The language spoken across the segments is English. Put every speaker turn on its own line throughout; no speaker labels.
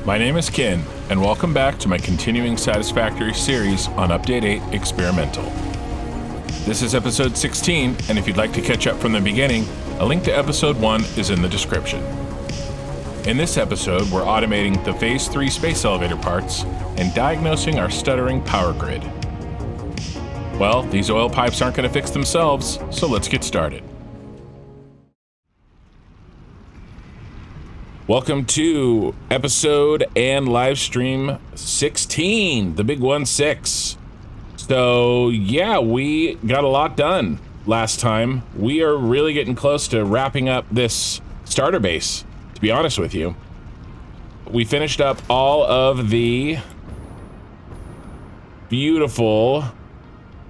My name is Ken, and welcome back to my continuing Satisfactory series on Update 8 Experimental. This is episode 16, and if you'd like to catch up from the beginning, a link to episode 1 is in the description. In this episode, we're automating the Phase 3 space elevator parts and diagnosing our stuttering power grid. Well, these oil pipes aren't going to fix themselves, so let's get started. Welcome to episode and live stream 16, the big 1-6. So yeah, we got a lot done last time. We are really getting close to wrapping up this starter base, to be honest with you. We finished up all of the beautiful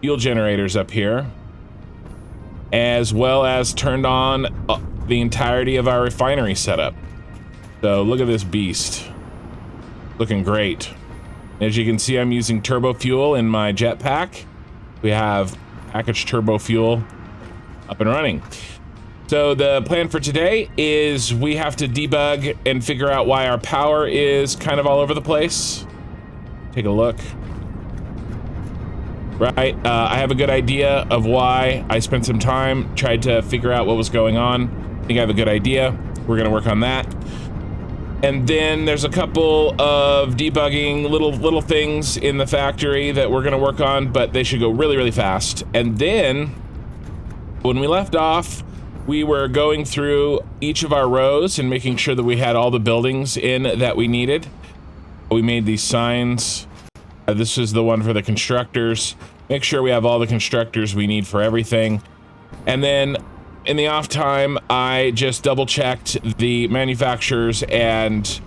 fuel generators up here, as well as turned on the entirety of our refinery setup. So look at this beast, looking great. As you can see, I'm using turbo fuel in my jetpack. We have packaged turbo fuel up and running. So the plan for today is we have to debug and figure out why our power is kind of all over the place. Take a look. Right, I have a good idea of why. I spent some time, tried to figure out what was going on. I think I have a good idea. We're gonna work on that. And then there's a couple of debugging little things in the factory that we're gonna work on, but they should go really, really fast. And then when we left off, we were going through each of our rows and making sure that we had all the buildings in that we needed. We made these signs. This is the one for the constructors. Make sure we have all the constructors we need for everything. And then in the off time, I just double checked the manufacturers and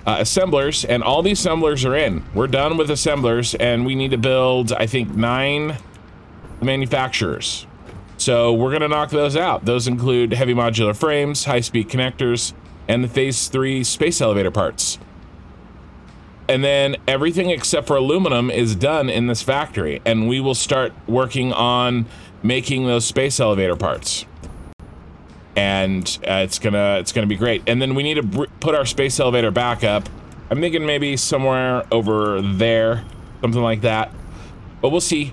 assemblers, and all the assemblers are in. We're done with assemblers, and we need to build, I think, 9 manufacturers. So we're gonna knock those out. Those include heavy modular frames, high-speed connectors, and the Phase 3 space elevator parts. And then everything except for aluminum is done in this factory, and we will start working on making those space elevator parts. And it's gonna be great. And then we need to put our space elevator back up. I'm thinking maybe somewhere over there, something like that. But we'll see.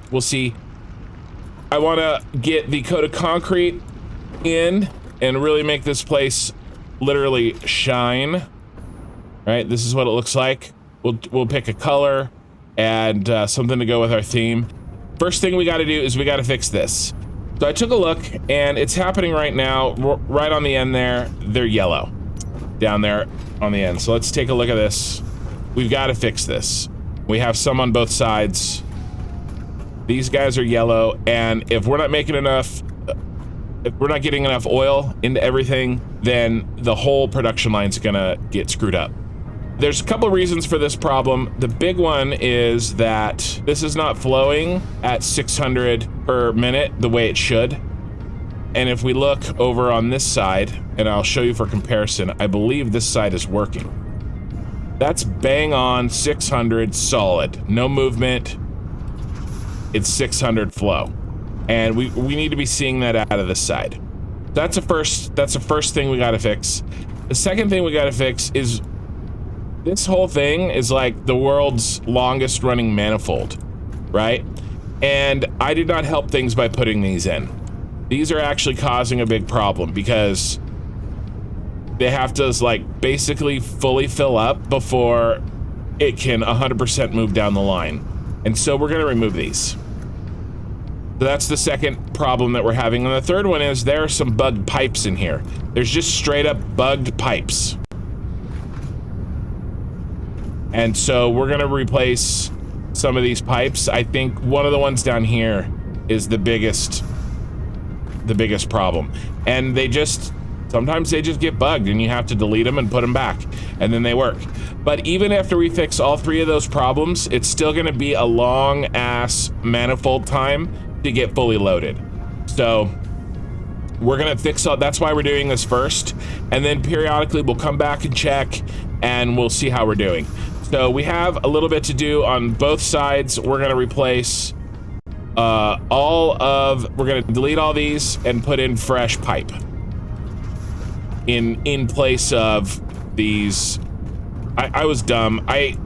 I want to get the coat of concrete in and really make this place literally shine. Right? This is what it looks like. We'll pick a color and something to go with our theme. First thing we got to do is we got to fix this. So I took a look, and it's happening right now, right on the end there. They're yellow down there on the end. So let's take a look at this. We've got to fix this. We have some on both sides. These guys are yellow, and if we're not making enough, if we're not getting enough oil into everything, then the whole production line's gonna get screwed up. There's a couple of reasons for this problem. The big one is that this is not flowing at 600 per minute the way it should. And if we look over on this side, and I'll show you for comparison, I believe this side is working. That's bang on 600 solid, no movement. It's 600 flow. And we need to be seeing that out of this side. That's the first thing we gotta fix. The second thing we gotta fix is this whole thing is like the world's longest running manifold, right? And I did not help things by putting these in. These are actually causing a big problem because they have to like basically fully fill up before it can 100% move down the line. And so we're gonna remove these. So that's the second problem that we're having. And the third one is there are some bugged pipes in here. There's just straight up bugged pipes. And so we're gonna replace some of these pipes. I think one of the ones down here is the biggest problem. And sometimes they just get bugged and you have to delete them and put them back and then they work. But even after we fix all 3 of those problems, it's still gonna be a long ass manifold time to get fully loaded. So we're gonna fix all, that's why we're doing this first. And then periodically we'll come back and check and we'll see how we're doing. So we have a little bit to do on both sides. We're gonna replace we're gonna delete all these and put in fresh pipe in place of these I was dumb. I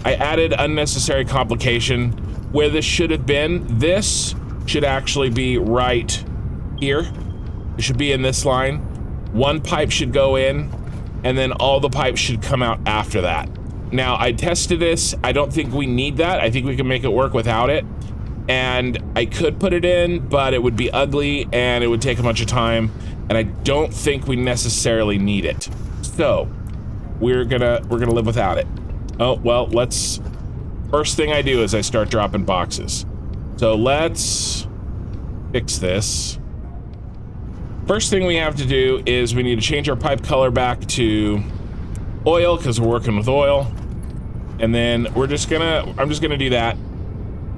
added unnecessary complication where this should have been. This should actually be right here. It should be in this line. One pipe should go in, and then all the pipes should come out after that. Now, I tested this. I don't think we need that. I think we can make it work without it. And I could put it in, but it would be ugly and it would take a bunch of time. And I don't think we necessarily need it. So we're gonna live without it. Oh, well, first thing I do is I start dropping boxes. So let's fix this. First thing we have to do is we need to change our pipe color back to oil because we're working with oil. And then I'm just gonna do that.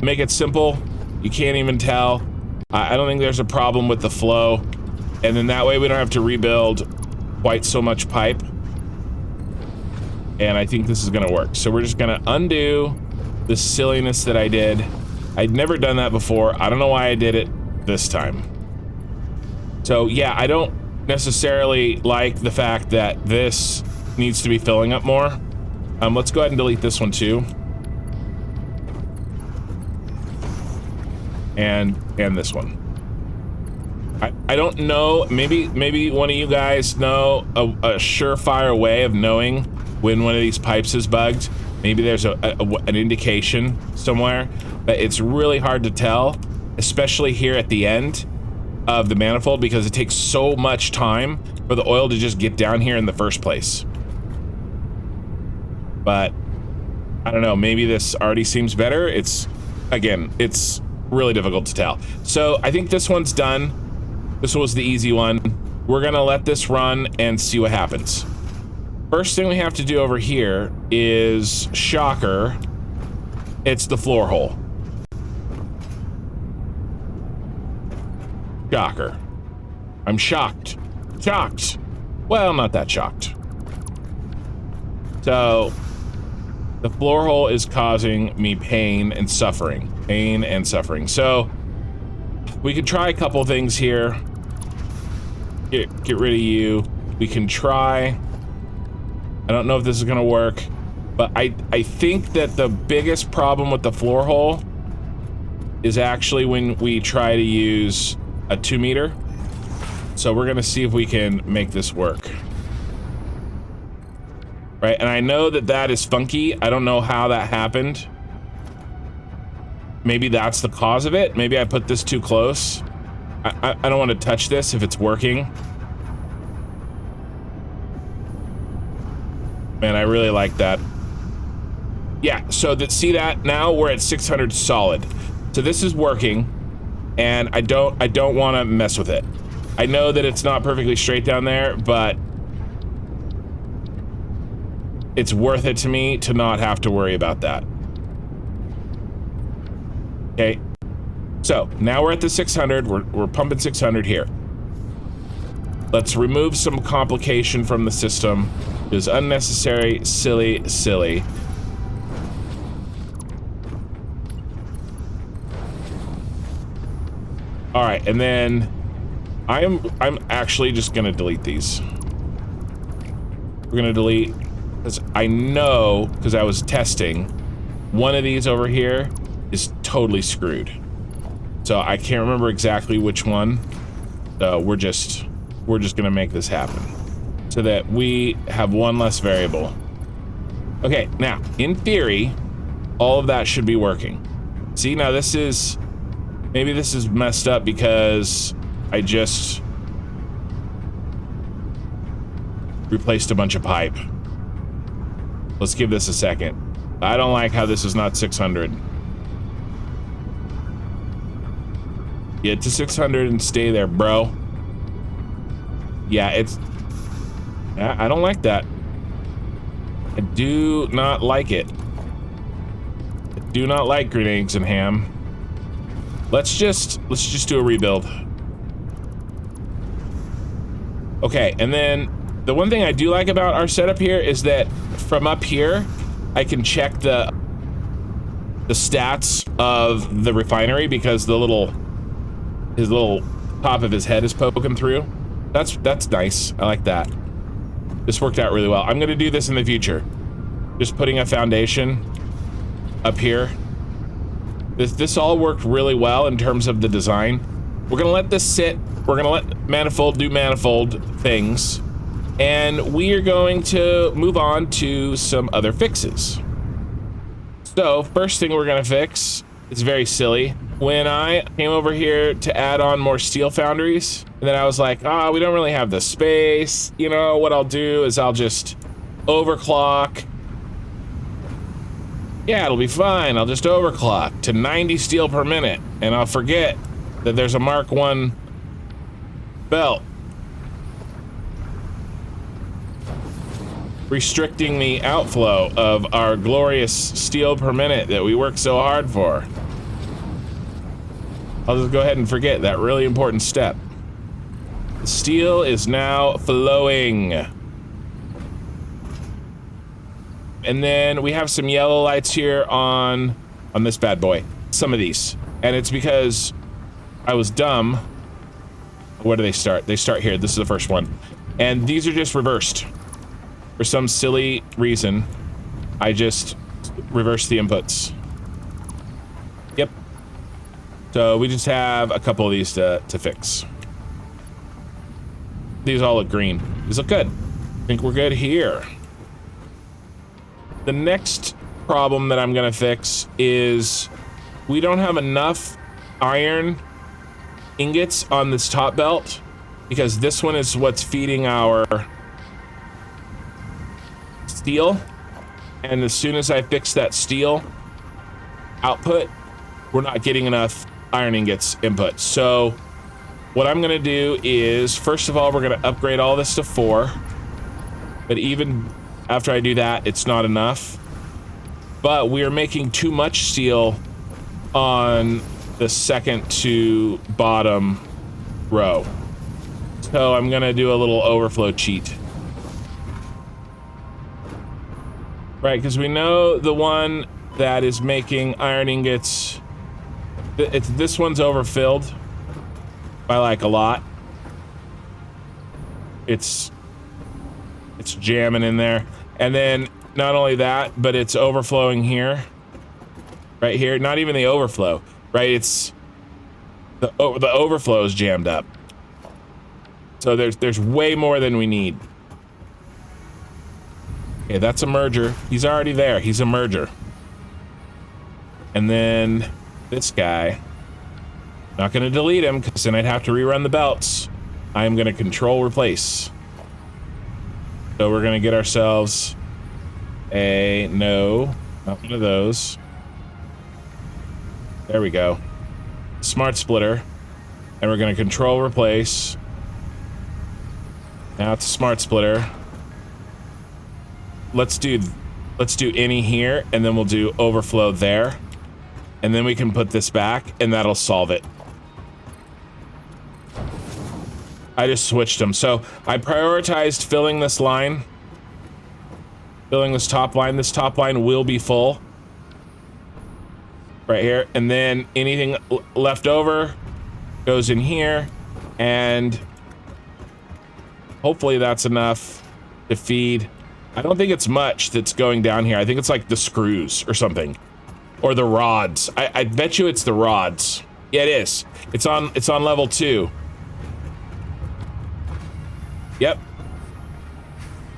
Make it simple. You can't even tell. I don't think there's a problem with the flow. And then that way we don't have to rebuild quite so much pipe. And I think this is gonna work. So we're just gonna undo the silliness that I did. I'd never done that before. I don't know why I did it this time. So yeah, I don't necessarily like the fact that this needs to be filling up more. Let's go ahead and delete this one too. And this one. I don't know, maybe one of you guys know a surefire way of knowing when one of these pipes is bugged. Maybe there's an indication somewhere, but it's really hard to tell, especially here at the end of the manifold, because it takes so much time for the oil to just get down here in the first place. But I don't know, maybe this already seems better. It's really difficult to tell. So I think this one's done. This was the easy one. We're gonna let this run and see what happens. First thing we have to do over here is, shocker, it's the floor hole. Shocker. I'm shocked. Shocked. Well, not that shocked. So the floor hole is causing me pain and suffering. Pain and suffering. So we could try a couple things here. Get rid of you. We can try. I don't know if this is gonna work, but I think that the biggest problem with the floor hole is actually when we try to use a 2 meter. So we're gonna see if we can make this work. Right, and I know that is funky. I don't know how that happened. Maybe that's the cause of it. Maybe I put this too close. I don't want to touch this if it's working. Man, I really like that. Yeah, so see that? Now we're at 600 solid. So this is working, and I don't want to mess with it. I know that it's not perfectly straight down there, but it's worth it to me to not have to worry about that. Okay, so now we're at the 600. We're pumping 600 here. Let's remove some complication from the system. It was unnecessary, silly. All right, and then I'm actually just gonna delete these. We're gonna delete, because I know, because I was testing, one of these over here is totally screwed. So I can't remember exactly which one. So we're just gonna make this happen so that we have one less variable. Okay, now in theory, all of that should be working. See, now maybe this is messed up because I just replaced a bunch of pipe. Let's give this a second. I don't like how this is not 600. Get to 600 and stay there, bro. Yeah, I don't like that. I do not like it. I do not like green eggs and ham. Let's just do a rebuild. Okay, and then the one thing I do like about our setup here is that from up here, I can check the stats of the refinery because his little top of his head is poking through. That's nice. I like that. This worked out really well. I'm gonna do this in the future. just putting a foundation up here. This all worked really well in terms of the design. We're gonna let this sit. We're gonna let Manifold do Manifold things. And we are going to move on to some other fixes. So first thing we're gonna fix is very silly. When I came over here to add on more steel foundries, and then I was like, oh, we don't really have the space. You know, what I'll do is I'll just overclock. Yeah, it'll be fine. I'll just overclock to 90 steel per minute, and I'll forget that there's a Mark 1 belt restricting the outflow of our glorious steel per minute that we work so hard for. I'll just go ahead and forget that really important step. The steel is now flowing. And then we have some yellow lights here on this bad boy. Some of these. And it's because I was dumb. Where do they start? They start here. This is the first one. And these are just reversed. For some silly reason, I just reversed the inputs. Yep. So we just have a couple of these to fix. These all look green. These look good. I think we're good here. The next problem that I'm gonna fix is we don't have enough iron ingots on this top belt because this one is what's feeding our steel. And as soon as I fix that steel output, we're not getting enough iron ingots input. So what I'm gonna do is, first of all, we're gonna upgrade all this to 4. But even after I do that, it's not enough. But we are making too much steel on the second to bottom row. So I'm gonna do a little overflow cheat. Right, because we know the one that is making iron ingots, this one's overfilled by like a lot. It's jamming in there. And then not only that, but it's overflowing here. Right here, not even the overflow, right? It's the overflow is jammed up. So there's way more than we need. Okay, that's a merger. He's already there. He's a merger. And then this guy, not going to delete him because then I'd have to rerun the belts. I'm going to control replace. So we're going to get ourselves a, no, not one of those. There we go. Smart splitter. And we're going to control replace. Now it's a smart splitter. Let's do any here, and then we'll do overflow there. And then we can put this back, and that'll solve it. I just switched them. So I prioritized filling this line. Filling this top line. This top line will be full. Right here. And then anything left over goes in here. And hopefully that's enough to feed. I don't think it's much that's going down here. I think it's like the screws or something. Or the rods. I bet you it's the rods. Yeah, it is. It's on level 2. Yep.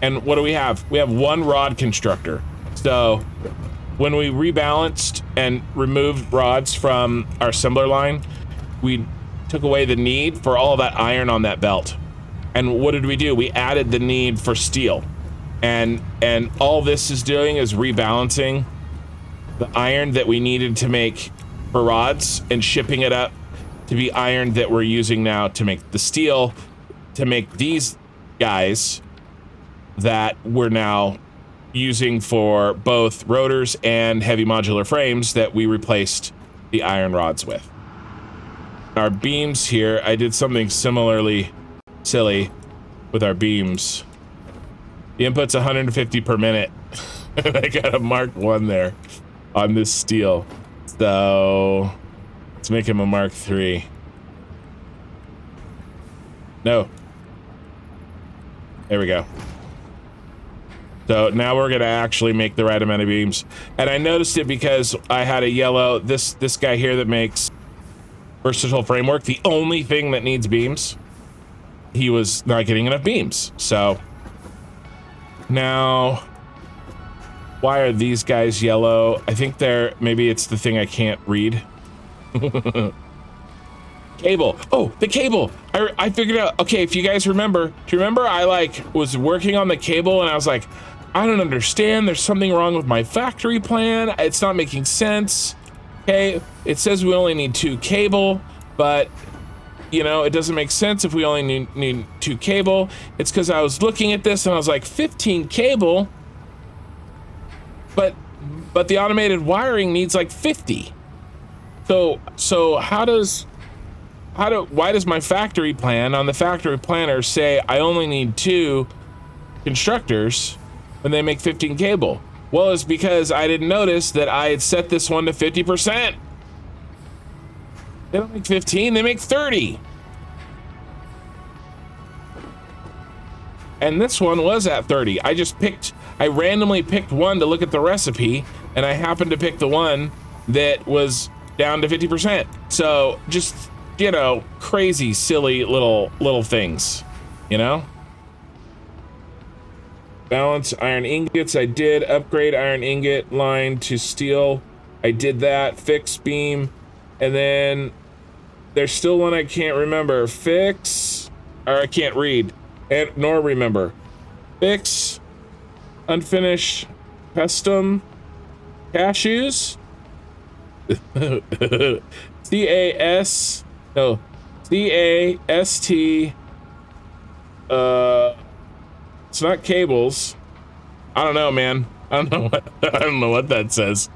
And what do we have? We have 1 rod constructor. So when we rebalanced and removed rods from our assembler line, we took away the need for all that iron on that belt. And what did we do? We added the need for steel. And all this is doing is rebalancing the iron that we needed to make for rods and shipping it up to be iron that we're using now to make the steel, to make these guys that we're now using for both rotors and heavy modular frames that we replaced the iron rods with. Our beams here, I did something similarly silly with our beams. The input's 150 per minute. I got a Mark 1 there on this steel. So let's make him a Mark 3. No. There we go. So now we're gonna actually make the right amount of beams. And I noticed it because I had a yellow, this guy here that makes versatile framework, the only thing that needs beams, he was not getting enough beams. So now, why are these guys yellow? I think they're, maybe it's the thing I can't read. Cable. Oh, the cable. I figured out. Okay, if you guys remember, do you remember I like was working on the cable and I was like, I don't understand. There's something wrong with my factory plan. It's not making sense. Okay, it says we only need 2 cable, but you know, it doesn't make sense if we only need 2 cable. It's because I was looking at this and I was like, 15 cable, but the automated wiring needs like 50. So why does my factory plan on the factory planner say I only need 2 constructors when they make 15 cable? Well, it's because I didn't notice that I had set this one to 50%. They don't make 15, they make 30. And this one was at 30. I randomly picked one to look at the recipe, and I happened to pick the one that was down to 50%. So just, you know, crazy, silly little things, you know? Balance iron ingots, I did. Upgrade iron ingot line to steel, I did that. Fix beam, and then there's still one I can't remember. Fix, or I can't read, and nor remember. Fix, unfinished, custom, cashews? C-A-S, no, C-A-S-T, it's not cables. I don't know, man. I don't know what that says.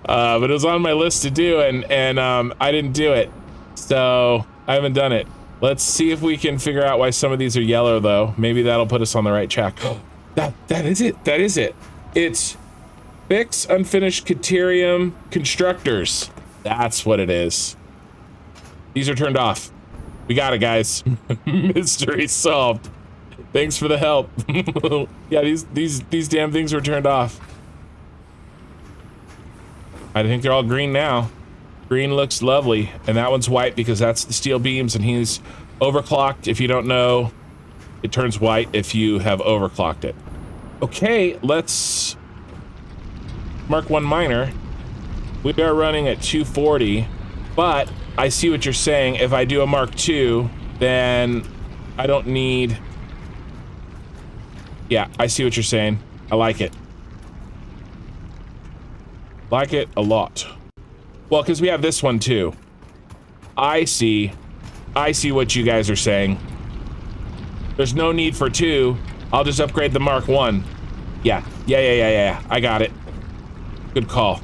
But it was on my list to do, and I didn't do it. So I haven't done it. Let's see if we can figure out why some of these are yellow though. Maybe that'll put us on the right track. That is it. That is it. It's fix unfinished Caterium constructors. That's what it is. These are turned off. We got it, guys. Mystery solved. Thanks for the help. Yeah, these damn things were turned off. I think they're all green now. Green looks lovely, and that one's white because that's the steel beams, and he's overclocked. If you don't know, it turns white if you have overclocked it. Okay, let's mark one miner. We are running at 240, but I see what you're saying. If I do a Mark II, then I don't need... Yeah, I see what you're saying. I like it. Like it a lot. Well, because we have this one too. I see what you guys are saying. There's no need for 2. I'll just upgrade the Mark I. Yeah. I got it. Good call.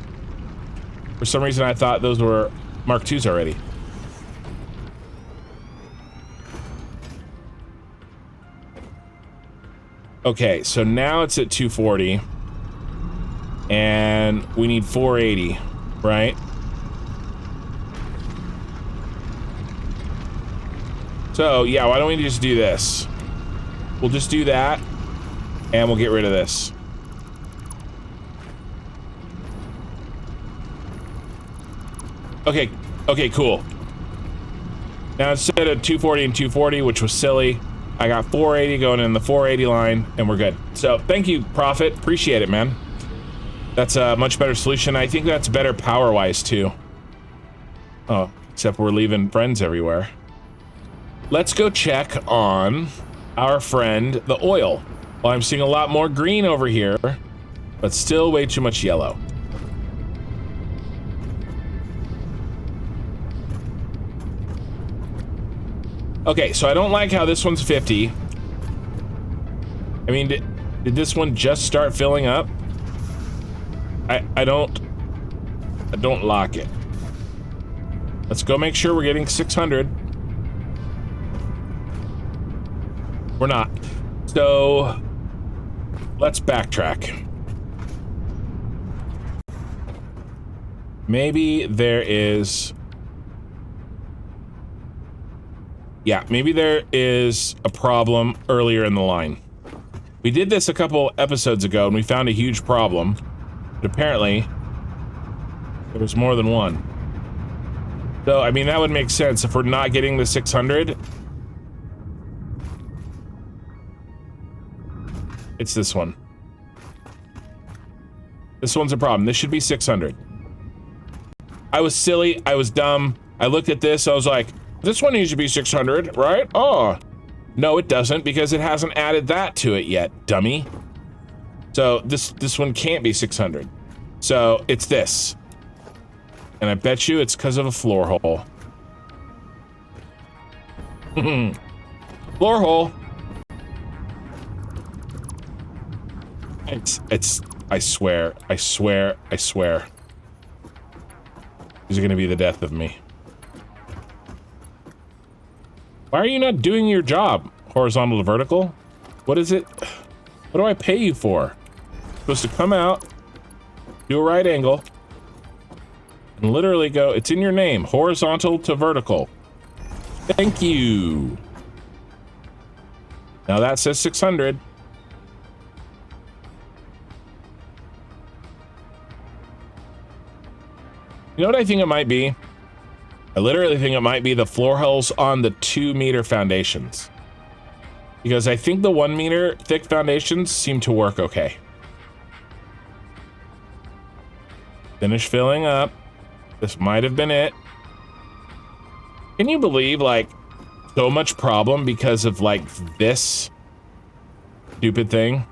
For some reason, I thought those were Mark IIs already. Okay, so now it's at 240. And we need 480, right? So, yeah, why don't we just do this? We'll just do that, and we'll get rid of this. Okay, cool. Now, instead of 240 and 240, which was silly, I got 480 going in the 480 line, and we're good. So, thank you, Prophet. Appreciate it, man. That's a much better solution. I think that's better power-wise, too. Oh, except we're leaving friends everywhere. Let's go check on our friend, the oil. Well, I'm seeing a lot more green over here, but still way too much yellow. Okay, so I don't like how this one's 50. I mean, did this one just start filling up? I don't like it. Let's go make sure we're getting 600. We're not. So let's backtrack. Maybe there is... Yeah, maybe there is a problem earlier in the line. We did this a couple episodes ago and we found a huge problem. But apparently, there was more than one. So, I mean, that would make sense if we're not getting the 600. It's this one. This one's a problem. This should be 600. I was silly. I was dumb. I looked at this. I was like, this one needs to be 600, right? Oh, no, it doesn't because it hasn't added that to it yet, dummy. So this one can't be 600. So it's this. And I bet you it's because of a floor hole. Floor hole. It's, I swear. These are gonna be the death of me. Why are you not doing your job? Horizontal to vertical? What is it? What do I pay you for? Supposed to come out, do a right angle, and literally go, it's in your name, horizontal to vertical. Thank you. Now that says 600. You know what I think it might be? I literally think it might be the floor holes on the 2-meter foundations. Because I think the 1-meter thick foundations seem to work okay. Finish filling up. This might have been it. Can you believe, like, so much problem because of, like, this stupid thing?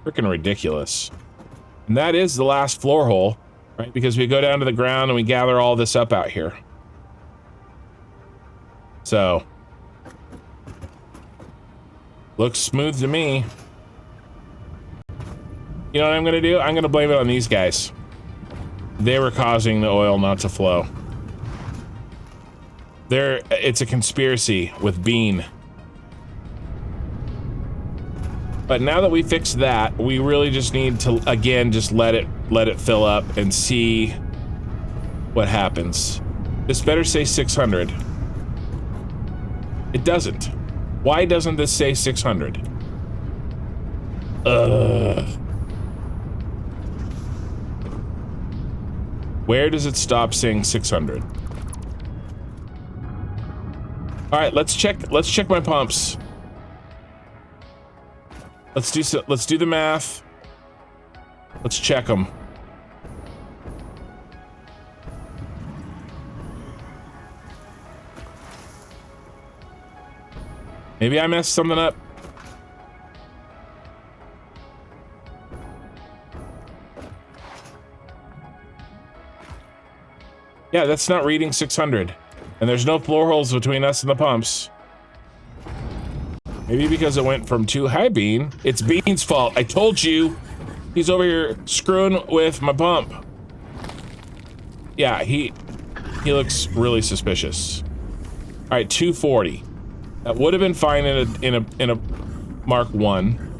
Freaking ridiculous. And that is the last floor hole, right? Because we go down to the ground and we gather all this up out here. So, looks smooth to me. You know what I'm gonna do? I'm gonna blame it on these guys. They were causing the oil not to flow. It's a conspiracy with Bean. But now that we fixed that, we really just need to, again, just let it fill up and see what happens. This better say 600. It doesn't. Why doesn't this say 600? Where does it stop saying 600? All right, let's check my pumps. Let's do the math. Let's check them. Maybe I messed something up. Yeah, that's not reading 600. And there's no floor holes between us and the pumps. Maybe because it went from too high, Bean. It's Bean's fault. I told you. He's over here screwing with my pump. Yeah, he looks really suspicious. All right, 240. That would have been fine in a Mark 1.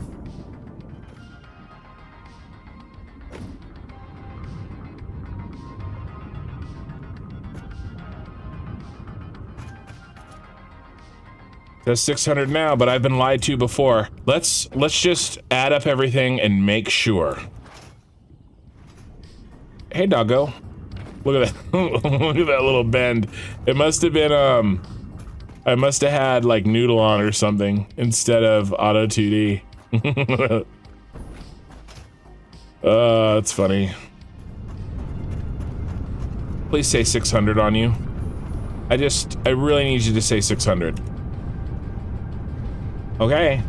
That's 600 now, but I've been lied to before. Let's just add up everything and make sure. Hey, doggo. Look at that. Look at that little bend. It must have been, I must have had, like, Noodle on or something instead of Auto 2D. That's funny. Please say 600 on you. I really need you to say 600. Okay.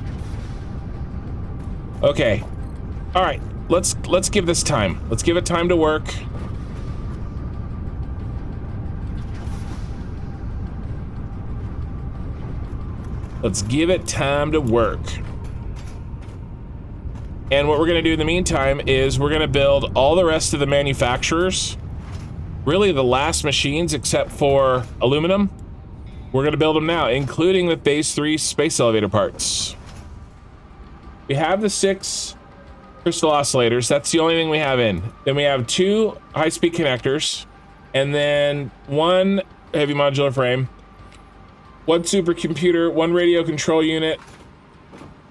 Okay. All right. Let's give this time. Let's give it time to work. Let's give it time to work. And what we're going to do in the meantime is we're going to build all the rest of the manufacturers. Really the last machines except for aluminum. We're going to build them now, including the Phase 3 space elevator parts. We have the 6 crystal oscillators. That's the only thing we have in. Then we have 2 high-speed connectors, and then 1 heavy modular frame, 1 supercomputer, 1 radio control unit,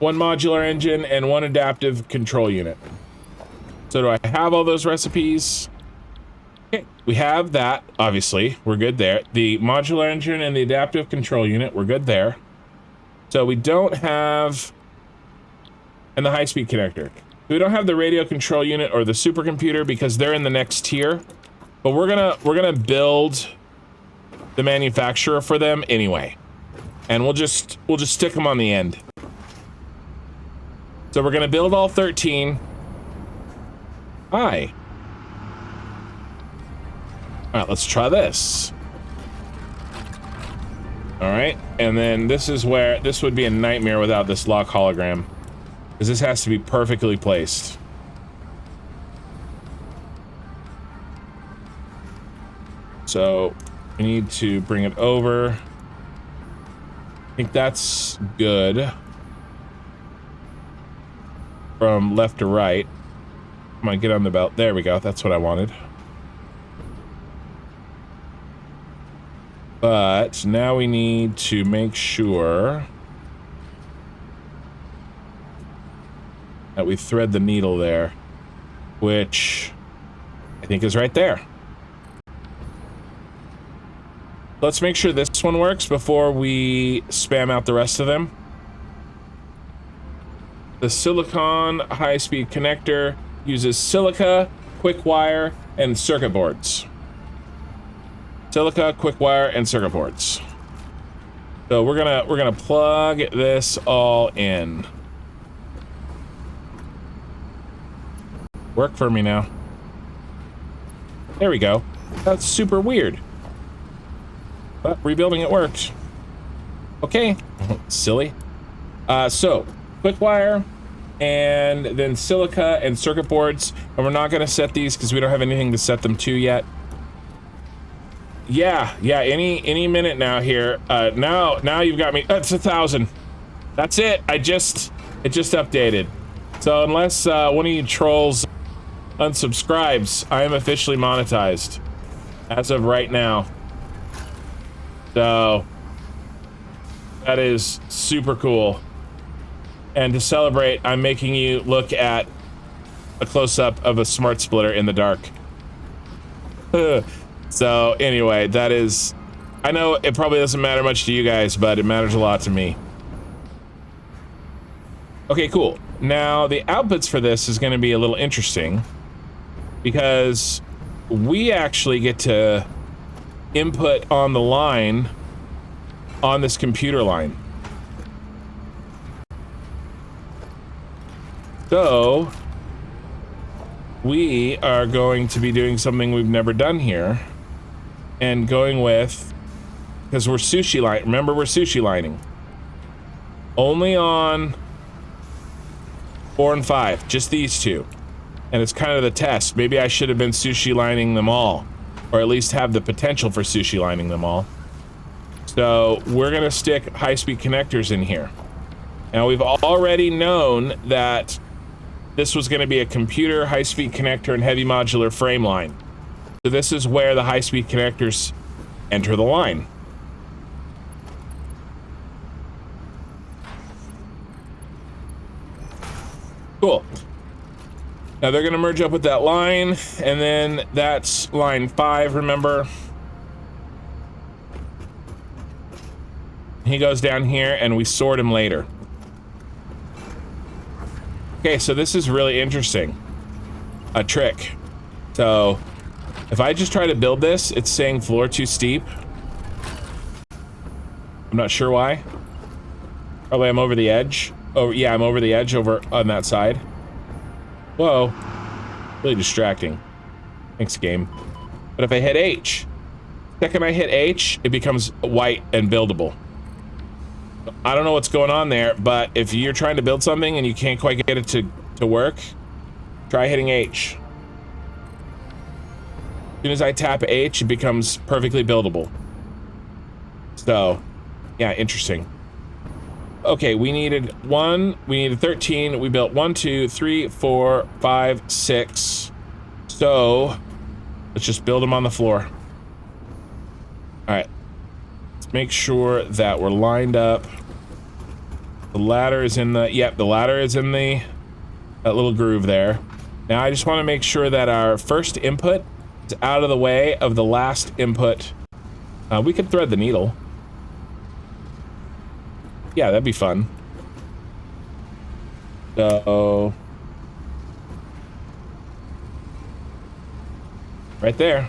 one modular engine, and one adaptive control unit. So do I have all those recipes? Okay, we have that, obviously. We're good there. The modular engine and the adaptive control unit, we're good there. So we don't have... And the high-speed connector. We don't have the radio control unit or the supercomputer because they're in the next tier. But we're gonna build the manufacturer for them anyway. And we'll just stick them on the end. So we're gonna build all 13. Hi. Alright, let's try this. Alright, and then this is where this would be a nightmare without this lock hologram. Because this has to be perfectly placed. So we need to bring it over. I think that's good. From left to right. Come on, get on the belt. There we go. That's what I wanted. But now we need to make sure that we thread the needle there, which I think is right there. Let's make sure this one works before we spam out the rest of them. The silicon high-speed connector uses silica, quick wire, and circuit boards. Silica, quick wire, and circuit boards. So we're gonna plug this all in. Work for me now. There we go. That's super weird. But rebuilding it worked. Okay. Silly. So quick wire and then silica and circuit boards, and we're not gonna set these because we don't have anything to set them to yet. Yeah, any minute now here. Now you've got me. It's 1,000. That's it. It just updated. So unless one of you trolls unsubscribes, I am officially monetized as of right now. So that is super cool. And to celebrate, I'm making you look at a close-up of a smart splitter in the dark. So anyway, that is, I know it probably doesn't matter much to you guys, but it matters a lot to me. Okay, cool. Now the outputs for this is going to be a little interesting because we actually get to input on the line on this computer line. So we are going to be doing something we've never done here and going with, because we're sushi line. Remember, we're sushi lining. Only on 4 and 5, just these two. And it's kind of the test. Maybe I should have been sushi lining them all, or at least have the potential for sushi lining them all. So we're gonna stick high-speed connectors in here. Now we've already known that this was gonna be a computer, high-speed connector, and heavy modular frame line. So this is where the high-speed connectors enter the line. Cool. Now they're gonna merge up with that line, and then that's line 5, remember? He goes down here and we sort him later. Okay, so this is really interesting. A trick. So if I just try to build this, it's saying floor too steep. I'm not sure why. Probably I'm over the edge. Oh yeah, I'm over the edge over on that side. Whoa. Really distracting. Thanks, game. But if I hit H, the second I hit H, it becomes white and buildable. I don't know what's going on there, but if you're trying to build something and you can't quite get it to work, try hitting H. As soon as I tap H, it becomes perfectly buildable. So, yeah, interesting. Okay, we needed 13. We built 1, 2, 3, 4, 5, 6. So, let's just build them on the floor. All right. Let's make sure that we're lined up The ladder is in the, yep, the ladder is in the, that little groove there. Now I just want to make sure that our first input is out of the way of the last input. We could thread the needle. Yeah, that'd be fun. So, right there.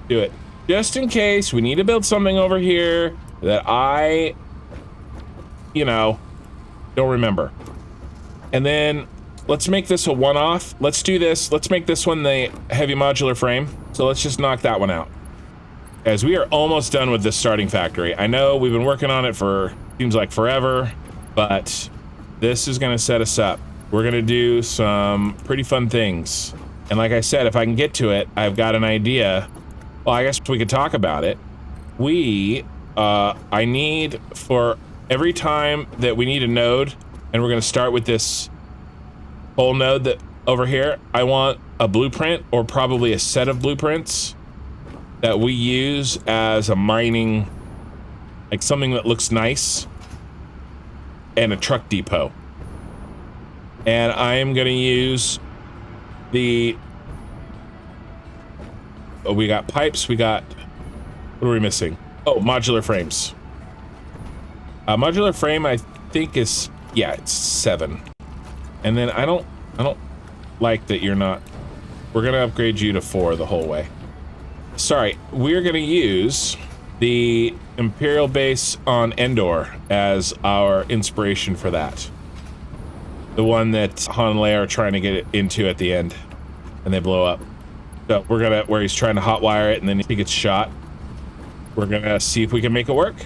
Do it. Just in case we need to build something over here that I, you know, don't remember. And then let's make this a one-off. Let's do this. Let's make this one the heavy modular frame. So let's just knock that one out. As we are almost done with this starting factory. I know we've been working on it for, seems like forever, but this is gonna set us up. We're gonna do some pretty fun things. And like I said, if I can get to it, I've got an idea. Well, I guess we could talk about it. I need, for every time that we need a node, and we're gonna start with this whole node that over here, I want a blueprint or probably a set of blueprints that we use as a mining, like something that looks nice, and a truck depot. And I am gonna use the, oh, we got pipes, we got, what are we missing? Oh, modular frames. Modular frame, I think is, yeah, it's 7. And then I don't like that you're not, we're gonna upgrade you to 4 the whole way. Sorry, we're gonna use the Imperial base on Endor as our inspiration for that. The one that Han and Leia are trying to get into at the end, and they blow up. So we're gonna, where he's trying to hotwire it and then he gets shot. We're gonna see if we can make it work.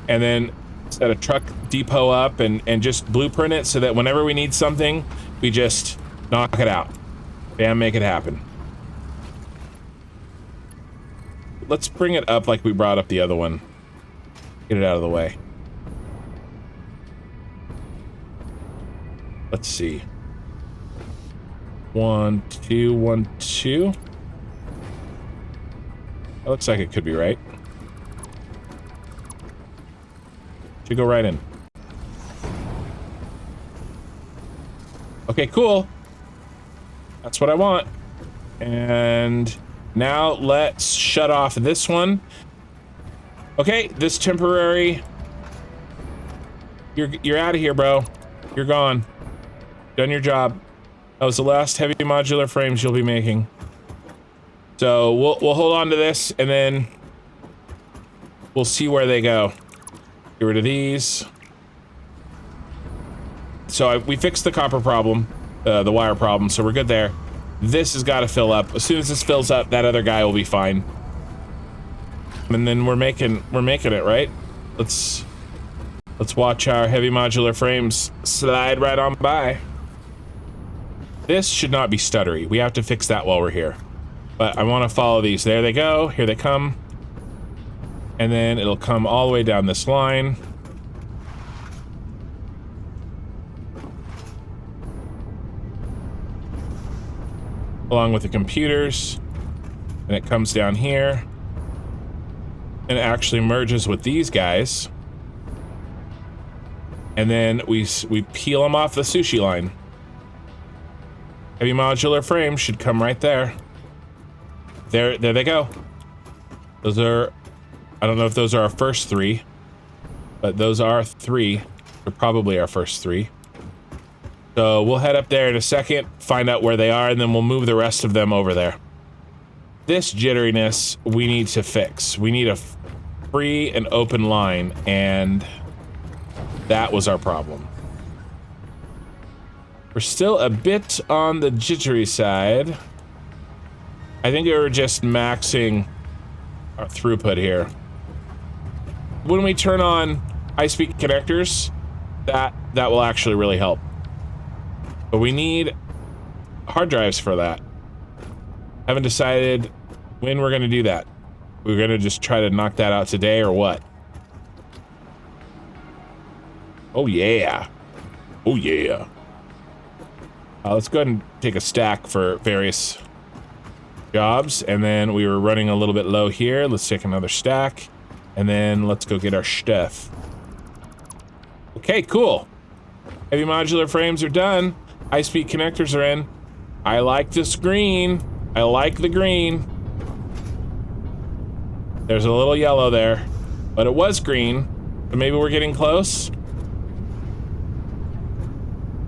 And then set a truck depot up and just blueprint it so that whenever we need something, we just knock it out. Bam, make it happen. Let's bring it up like we brought up the other one. Get it out of the way. Let's see. 1, 2, 1, 2. That looks like it could be right. Should go right in. Okay, cool. That's what I want. And now let's shut off this one. Okay, this temporary. You're out of here, bro. You're gone. Done your job. That was the last heavy modular frames you'll be making. So we'll hold on to this and then we'll see where they go. Get rid of these. So we fixed the copper problem, the wire problem, so we're good there. This has got to fill up. As soon as this fills up, that other guy will be fine. And then we're making it, right? Let's watch our heavy modular frames slide right on by. This should not be stuttery. We have to fix that while we're here. But I want to follow these. There they go. Here they come. And then it'll come all the way down this line. Along with the computers. And it comes down here. And it actually merges with these guys. And then we peel them off the sushi line. Heavy modular frame should come right there. There they go. Those are, I don't know if those are our first 3, but those are 3. They're probably our first 3. So we'll head up there in a second, find out where they are, and then we'll move the rest of them over there. This jitteriness we need to fix. We need a free and open line, and that was our problem. We're still a bit on the jittery side. I think we were just maxing our throughput here. When we turn on high-speed connectors, that will actually really help. But we need hard drives for that. Haven't decided when we're gonna do that. We're gonna just try to knock that out today or what? Oh yeah. Oh yeah. Let's go ahead and take a stack for various jobs, and then we were running a little bit low here. Let's take another stack. And then let's go get our stuff. Okay, cool. Heavy modular frames are done. High-speed connectors are in. I like this green. I like the green. There's a little yellow there, but it was green. So maybe we're getting close.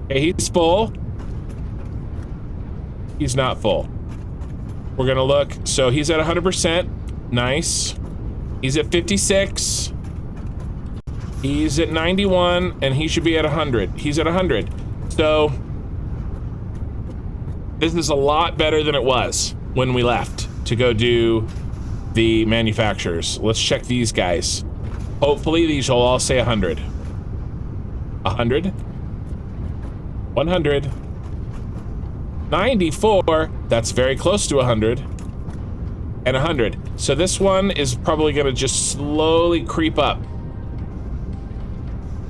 Okay, he's full. He's not full. We're gonna look. So he's at 100%. Nice. He's at 56. He's at 91, and he should be at 100. He's at 100. So this is a lot better than it was when we left to go do the manufacturers. Let's check these guys. Hopefully these will all say 100. 100. 100. 94. That's very close to 100. And 100. So this one is probably gonna just slowly creep up.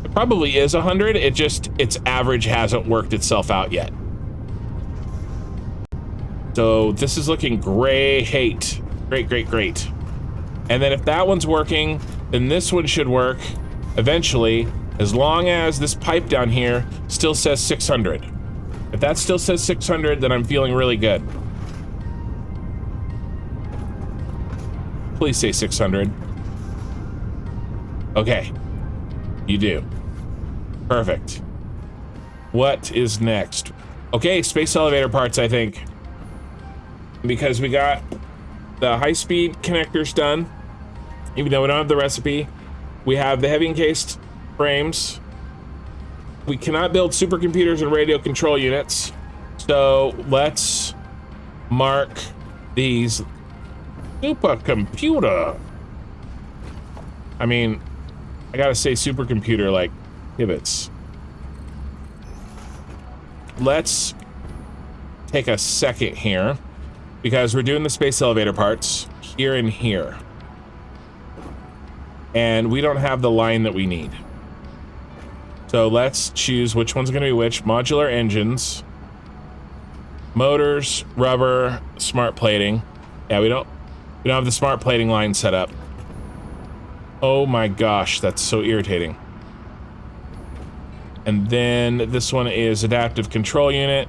It probably is 100. It just, its average hasn't worked itself out yet. So this is looking great. Great, great, great. And then if that one's working, then this one should work eventually, as long as this pipe down here still says 600. If that still says 600, then I'm feeling really good. Please say 600. Okay. You do. Perfect. What is next? Okay, space elevator parts, I think. Because we got the high-speed connectors done. Even though we don't have the recipe. We have the heavy encased frames. We cannot build supercomputers and radio control units. So let's mark these supercomputer. I mean, I gotta say supercomputer like pivots. Let's take a second here because we're doing the space elevator parts here and here. And we don't have the line that we need. So let's choose which one's gonna be which. Modular engines, motors, rubber, smart plating. Yeah, we don't have the smart plating line set up. Oh my gosh, that's so irritating. And then this one is adaptive control unit,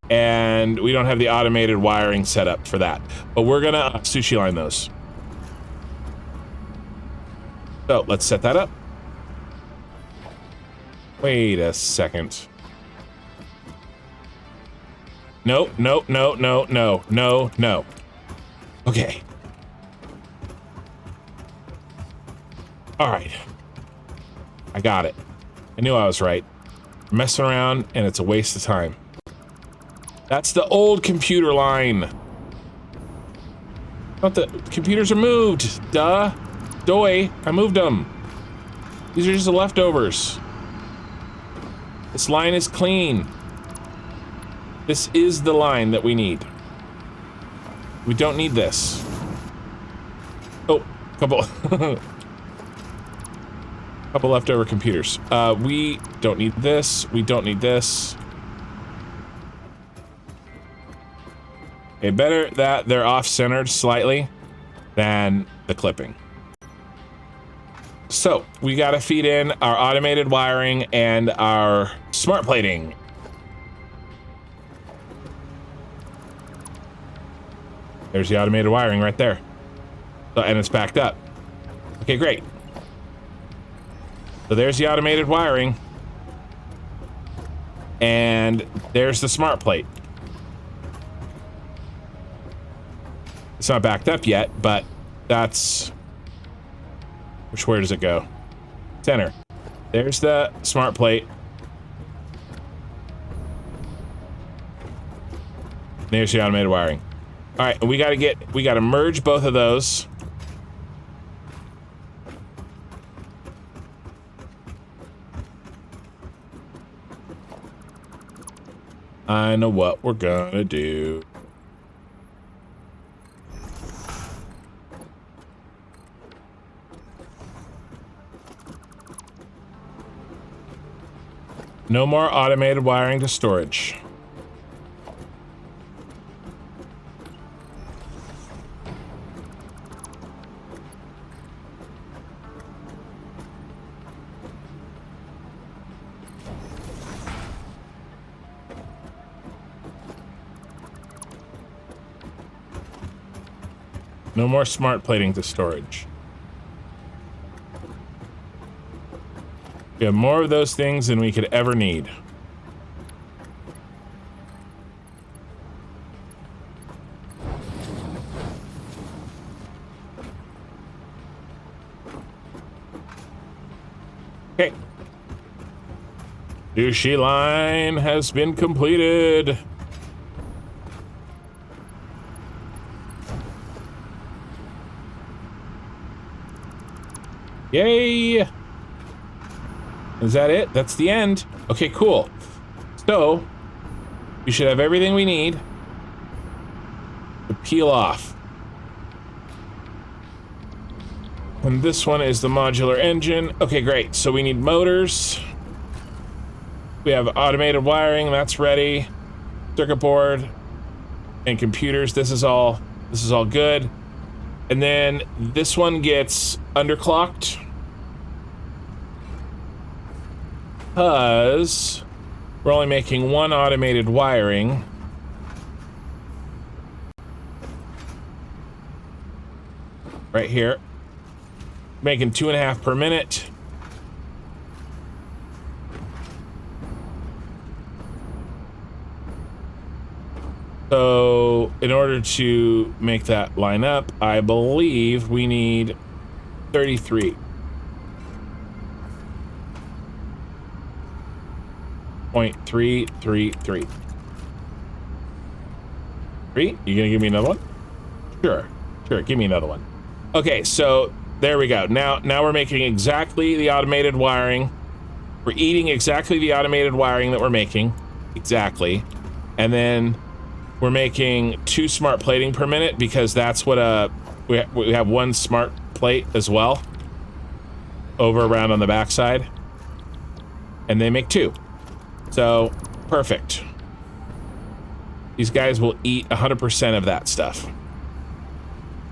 and we don't have the automated wiring set up for that. But we're gonna sushi line those. So let's set that up. Wait a second. No, no, no, no, no, no, no. Okay. All right. I got it. I knew I was right. I'm messing around and it's a waste of time. That's the old computer line. Not the computers are moved. Duh. Doy. I moved them. These are just the leftovers. This line is clean. This is the line that we need. We don't need this. Oh, couple couple leftover computers. We don't need this. We don't need this. Okay, better that they're off-centered slightly than the clipping. So, we gotta feed in our automated wiring and our smart plating. There's the automated wiring right there. So, and it's backed up. Okay, great. So there's the automated wiring. And there's the smart plate. It's not backed up yet, but that's... Where does it go? Center. There's the smart plate. There's the automated wiring. All right, we gotta merge both of those. I know what we're gonna do. No more automated wiring to storage. No more smart plating to storage. We have more of those things than we could ever need. Okay. Sushi line has been completed. Yay! Is that it? That's the end. Okay, cool. So, we should have everything we need to peel off. And this one is the modular engine. Okay, great. So we need motors. We have automated wiring, that's ready. Circuit board and computers. This is all good. And then this one gets underclocked because we're only making one automated wiring. Right here. Making 2.5 per minute. So in order to make that line up, I believe we need 33. 0.333. 3? You gonna give me another one? Sure, give me another one. Okay, so there we go. Now we're making exactly the automated wiring. We're eating exactly the automated wiring that we're making. Exactly. And then we're making 2 smart plating per minute because that's what we have 1 smart plate as well over around on the backside, and they make 2. So perfect. These guys will eat 100% of that stuff.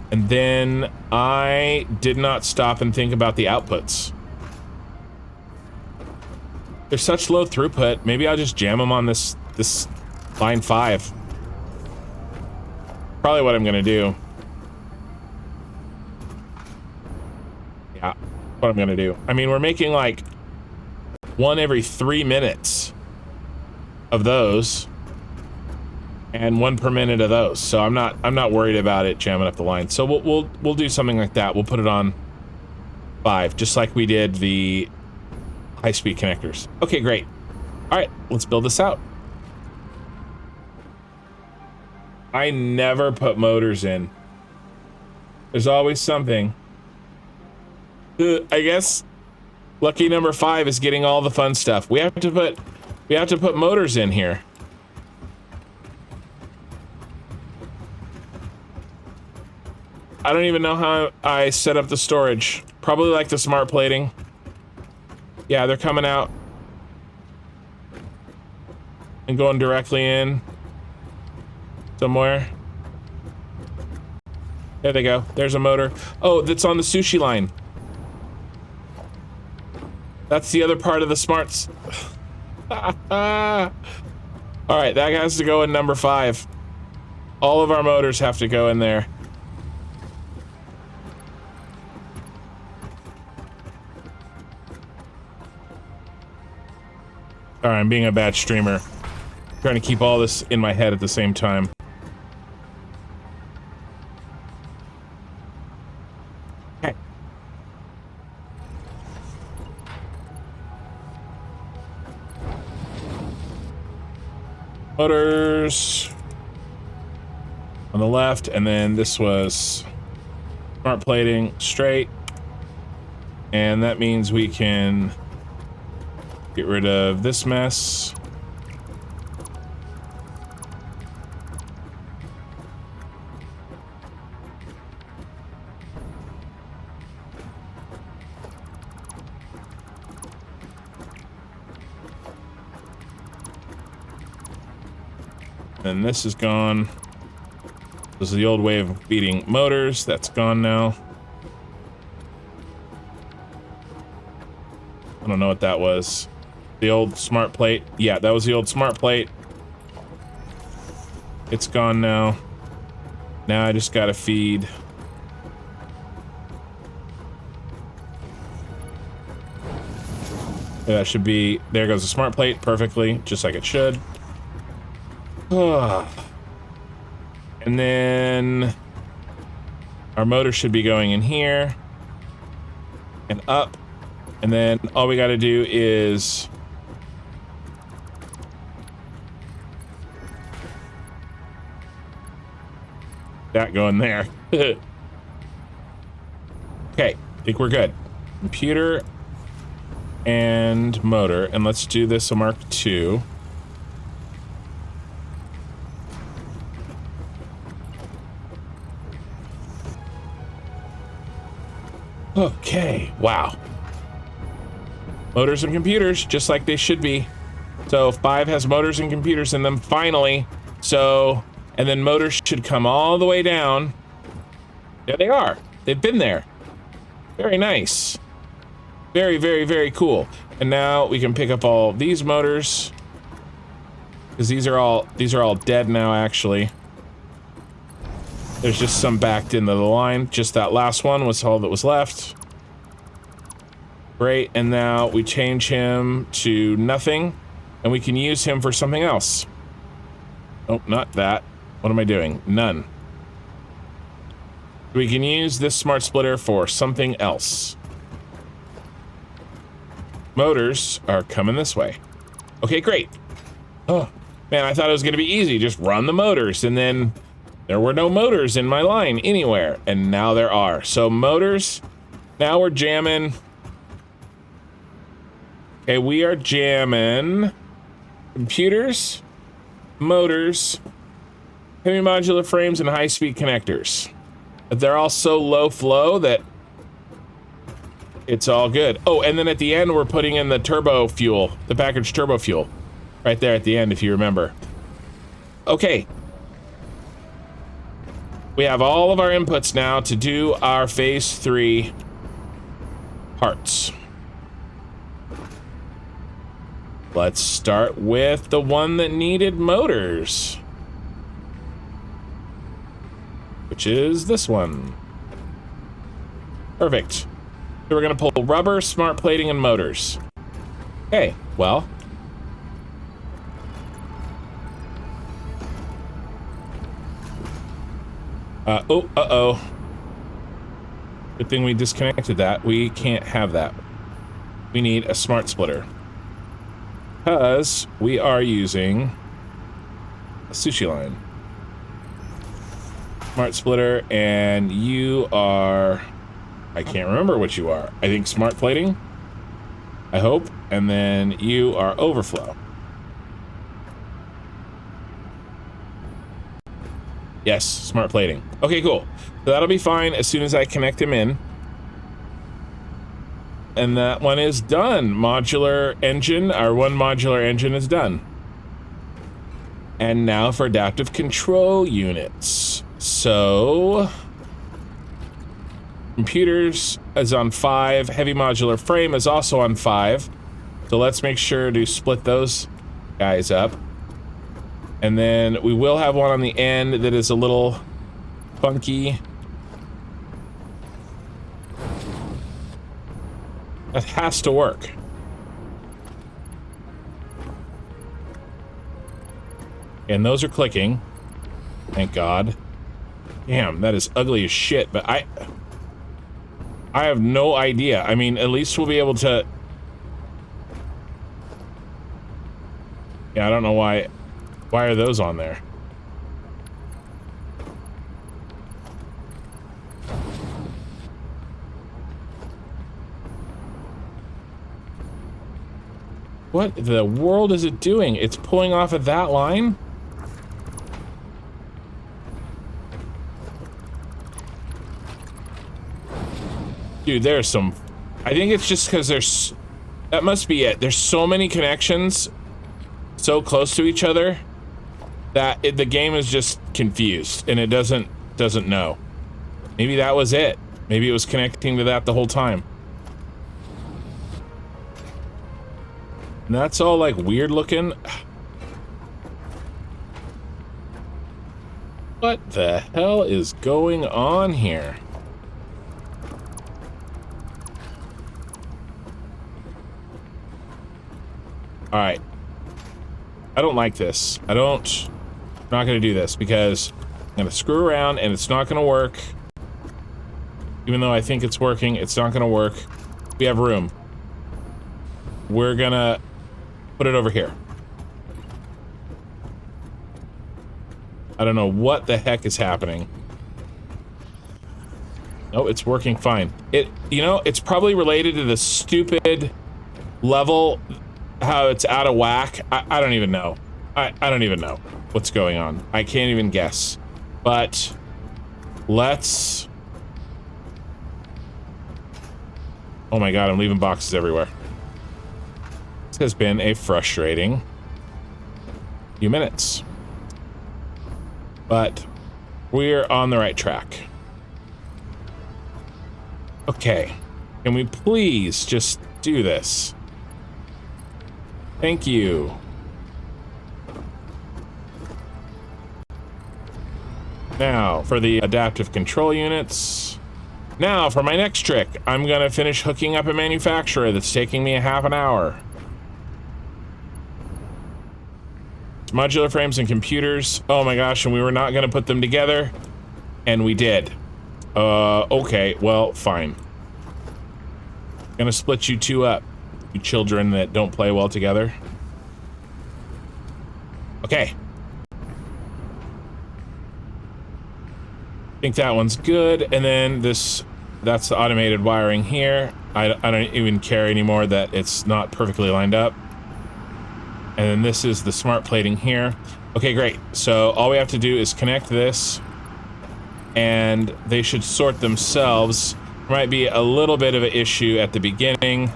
And then I did not stop and think about the outputs. They're such low throughput. Maybe I'll just jam them on this line 5. Probably what I'm gonna do. Yeah, what I'm gonna do. I mean, we're making like 1 every 3 minutes of those, and 1 per minute of those. So I'm not worried about it jamming up the line. So we'll do something like that. We'll put it on 5, just like we did the high-speed connectors. Okay, great. All right, let's build this out. I never put motors in. There's always something. I guess lucky number 5 is getting all the fun stuff. We have to put motors in here. I don't even know how I set up the storage. Probably like the smart plating. Yeah, they're coming out and going directly in somewhere. There they go. There's a motor. Oh, that's on the sushi line. That's the other part of the smarts. All right, that has to go in number 5. All of our motors have to go in there. All right, I'm being a bad streamer. Trying to keep all this in my head at the same time. Okay. Motors on the left, and then this was smart plating straight. And that means we can get rid of this mess. And this is gone. This is the old way of feeding motors. That's gone now. I don't know what that was. The old smart plate. Yeah, that was the old smart plate. It's gone now. Now I just gotta feed That should be, there goes the smart plate perfectly, just like it should. And then our motor should be going in here and up. And then all we got to do is that going there. Okay, I think we're good. Computer and motor, and let's do this a Mark II. Okay, wow. Motors and computers, just like they should be. So 5 has motors and computers in them, finally. So, and then motors should come all the way down. There they are. They've been there. Very nice. Very, very, very cool. And now we can pick up all these motors, because these are all dead now, actually. There's just some backed into the line. Just that last one was all that was left. Great, and now we change him to nothing, and we can use him for something else. Oh, not that. What am I doing? None. We can use this smart splitter for something else. Motors are coming this way. Okay, great. Oh, man, I thought it was going to be easy. Just run the motors, and then there were no motors in my line anywhere, and now there are. So motors, now we're jamming. Okay, we are jamming computers, motors, heavy modular frames, and high-speed connectors. But they're all so low flow that it's all good. Oh, and then at the end, we're putting in the turbo fuel, the packaged turbo fuel. Right there at the end, if you remember. Okay. We have all of our inputs now to do our phase 3 parts. Let's start with the one that needed motors, which is this one. Perfect. So we're gonna pull rubber, smart plating, and motors. Okay, well. Uh-oh. Good thing we disconnected that. We can't have that. We need a smart splitter. Because we are using a sushi line. Smart splitter, and you are... I can't remember what you are. I think smart plating, I hope, and then you are overflow. Yes, smart plating. Okay, cool. So that'll be fine as soon as I connect him in. And that one is done. Modular engine, our one modular engine is done. And now for adaptive control units. So... computers is on 5. Heavy modular frame is also on 5. So let's make sure to split those guys up. And then we will have one on the end that is a little funky. That has to work. And those are clicking. Thank God. Damn, that is ugly as shit, but I have no idea. I mean, at least we'll be able to... Yeah, I don't know why... Why are those on there? What the world is it doing? It's pulling off of that line? Dude, there's some... I think it's just because there's... That must be it. There's so many connections so close to each other that the game is just confused and it doesn't know. Maybe that was it. Maybe it was connecting to that the whole time. And that's all like weird looking. What the hell is going on here? All right. I don't like this. I'm not going to do this because I'm going to screw around and it's not going to work. Even though I think it's working, it's not going to work. We have room. We're going to put it over here. I don't know what the heck is happening. No, it's working fine. You know, it's probably related to the stupid level, how it's out of whack. I don't even know. I don't even know what's going on. I can't even guess. But let's... Oh my god, I'm leaving boxes everywhere. This has been a frustrating few minutes. But we're on the right track. Okay. Can we please just do this? Thank you. Now, for the adaptive control units. Now, for my next trick, I'm gonna finish hooking up a manufacturer that's taking me a half an hour. Modular frames and computers. Oh my gosh, and we were not gonna put them together. And we did. Okay, well, fine. Gonna split you two up. You children that don't play well together. Okay. I think that one's good, and then that's the automated wiring here. I don't even care anymore that it's not perfectly lined up. And then this is the smart plating here. Okay, great. So all we have to do is connect this, and they should sort themselves. There might be a little bit of an issue at the beginning.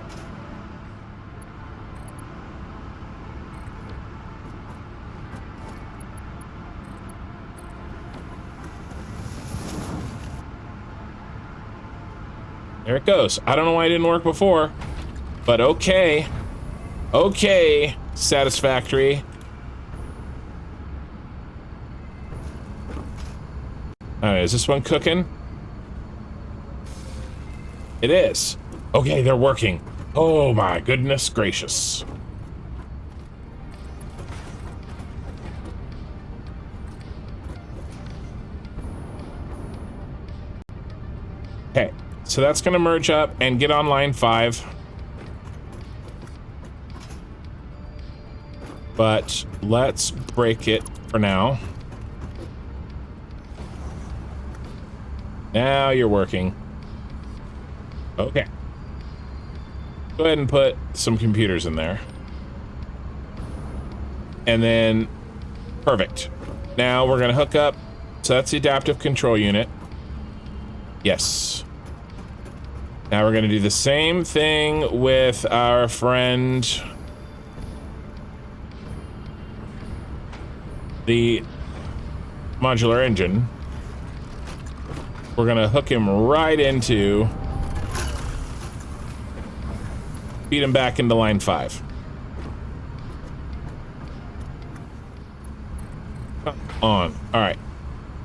There it goes. I don't know why it didn't work before, but okay. Okay, Satisfactory. Alright, is this one cooking? It is. Okay, they're working. Oh my goodness gracious. Okay, so that's gonna merge up and get on line 5. But let's break it for now. Now you're working. Okay. Go ahead and put some computers in there. And then, perfect. Now we're gonna hook up. So that's the adaptive control unit. Yes. Now we're gonna do the same thing with our friend, the modular engine. We're gonna hook him right into, feed him back into line 5. Come on. All right.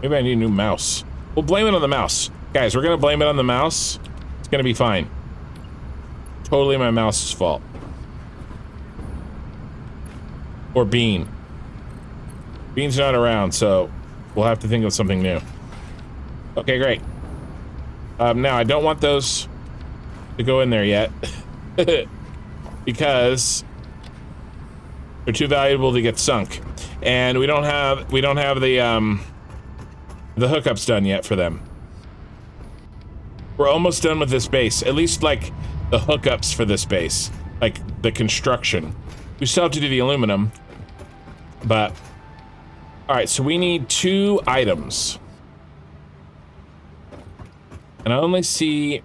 Maybe I need a new mouse. We'll blame it on the mouse. Guys, we're gonna blame it on the mouse. It's gonna be fine. Totally my mouse's fault. Or Bean. Bean's not around, so we'll have to think of something new. Okay, great. Now, I don't want those to go in there yet. Because they're too valuable to get sunk. And we don't have the hookups done yet for them. We're almost done with this base. At least, like, the hookups for this base. Like, the construction. We still have to do the aluminum. But... Alright, so we need 2 items. And I only see...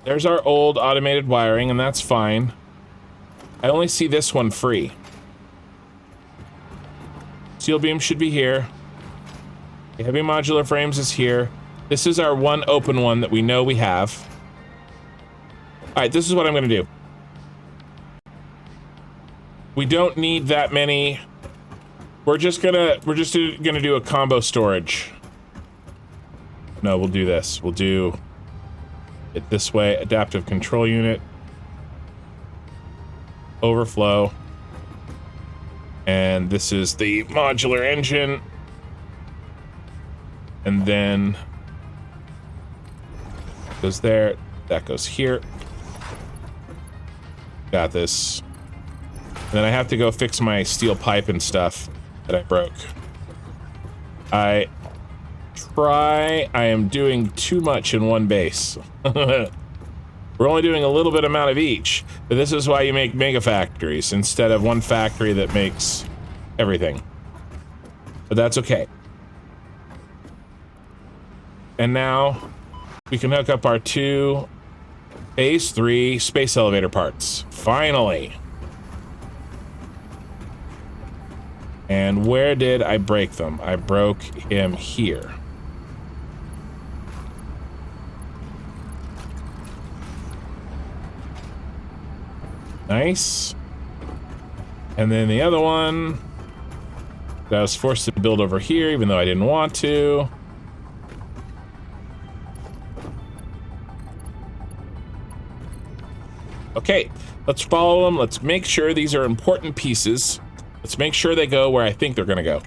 There's our old automated wiring, and that's fine. I only see this one free. Steel beam should be here. The heavy modular frames is here. This is our one open one that we know we have. Alright, this is what I'm gonna do. We don't need that many. We're just gonna do a combo storage. No, we'll do this. We'll do it this way. Adaptive control unit. Overflow. And this is the modular engine. And then goes there, that goes here. Got this. And then I have to go fix my steel pipe and stuff that I broke. I am doing too much in one base. We're only doing a little bit amount of each, but this is why you make mega factories instead of one factory that makes everything. But that's okay. And now we can hook up our 2 phase 3 space elevator parts. Finally. And where did I break them? I broke him here. Nice. And then the other one that I was forced to build over here, even though I didn't want to. Okay, let's follow them. Let's make sure these are important pieces. Let's make sure they go where I think they're gonna go.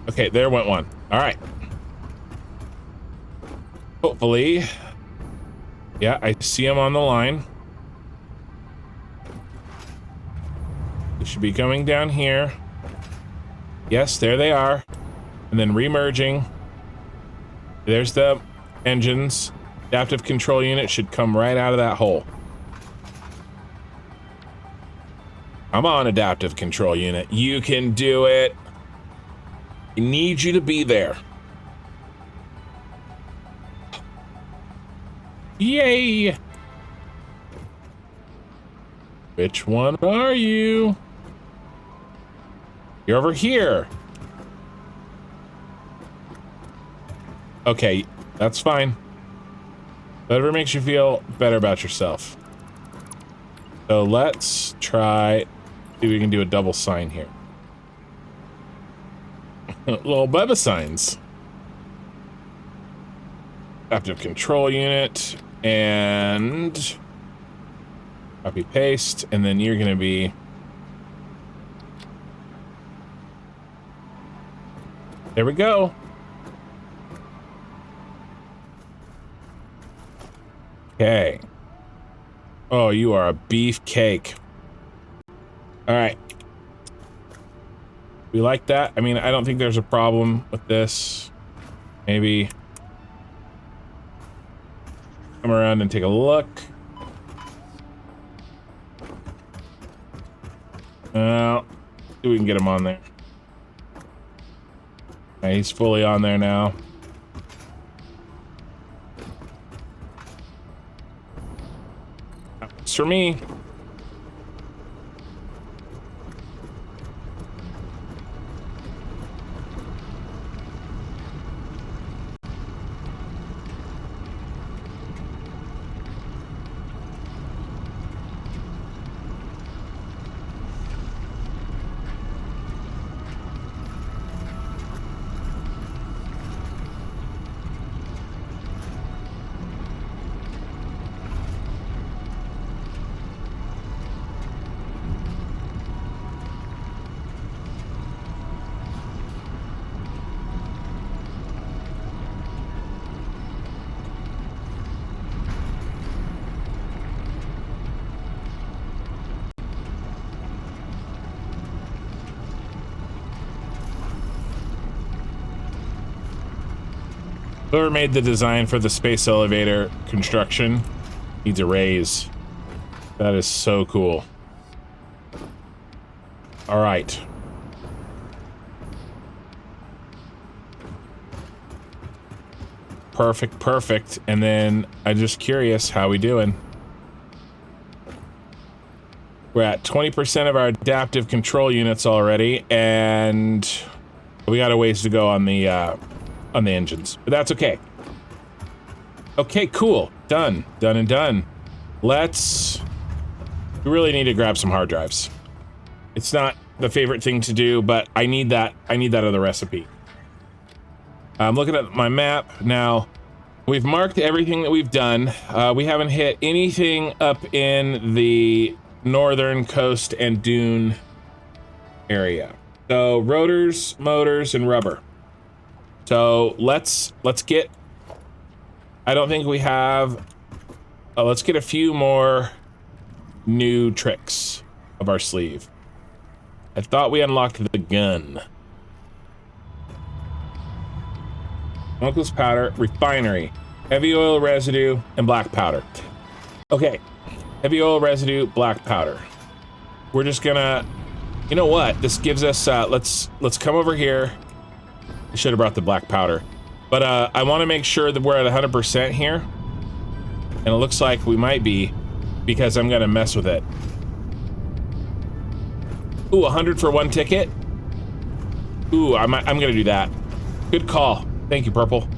Okay, there went one. All right. Hopefully. Yeah, I see them on the line. They should be coming down here. Yes, there they are. And then remerging. There's the engines. Adaptive control unit should come right out of that hole. Come on, adaptive control unit. You can do it. I need you to be there. Yay! Which one are you? You're over here. Okay, that's fine. Whatever makes you feel better about yourself. So let's try, see if we can do a double sign here. Little Bubba signs. Adaptive control unit and copy paste, and then you're gonna be there. We go. Okay. Oh, you are a beefcake. All right. We like that. I mean, I don't think there's a problem with this. Maybe come around and take a look. Well, see if we can get him on there. Okay, he's fully on there now. That works for me. Whoever made the design for the space elevator construction needs a raise. That is so cool. All right. Perfect, perfect. And then I'm just curious, how we doing? We're at 20% of our adaptive control units already, and we got a ways to go on the engines, but that's okay. Okay, cool. Done. Done and done. We really need to grab some hard drives. It's not the favorite thing to do, but I need that other recipe. I'm looking at my map now. We've marked everything that we've done. We haven't hit anything up in the northern coast and dune area. So rotors, motors, and rubber. So let's get, I don't think we have, let's get a few more new tricks up our sleeve. I thought we unlocked the gun. Smokeless powder, refinery, heavy oil residue, and black powder. Okay, heavy oil residue, black powder. We're just gonna, you know what? This gives us, let's come over here. I should have brought the black powder. But I want to make sure that we're at 100% here. And it looks like we might be, because I'm gonna mess with it. Ooh, 100 for one ticket? Ooh, I'm gonna do that. Good call. Thank you, Purple.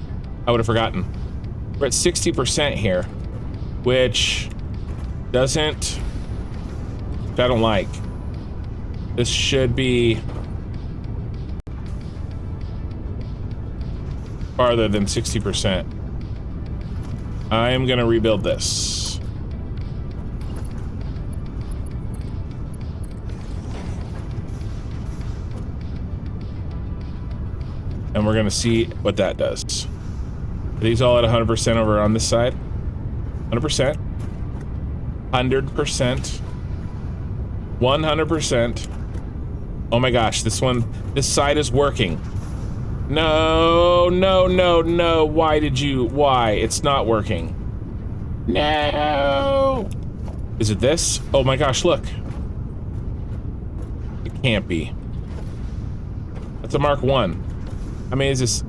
I would have forgotten. We're at 60% here, which doesn't, which I don't like. This should be farther than 60%. I am gonna rebuild this. And we're gonna see what that does. Are these all at 100% over on this side? 100%. 100%. 100%. Oh my gosh, this side is working. No, no, no, no. Why? It's not working. No. Is it this? Oh my gosh, look. It can't be. That's a Mark 1. How many is this?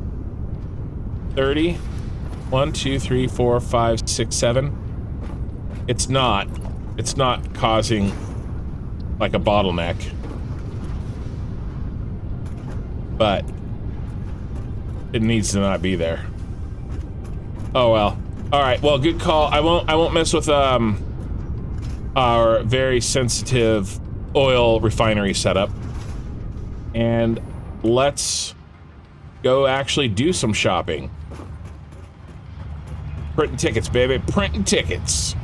30? 1, 2, 3, 4, 5, 6, 7. It's not causing like a bottleneck. But it needs to not be there. Oh well. All right. Well, good call. I won't mess with our very sensitive oil refinery setup. And let's go actually do some shopping. Printing tickets, baby. Printing tickets.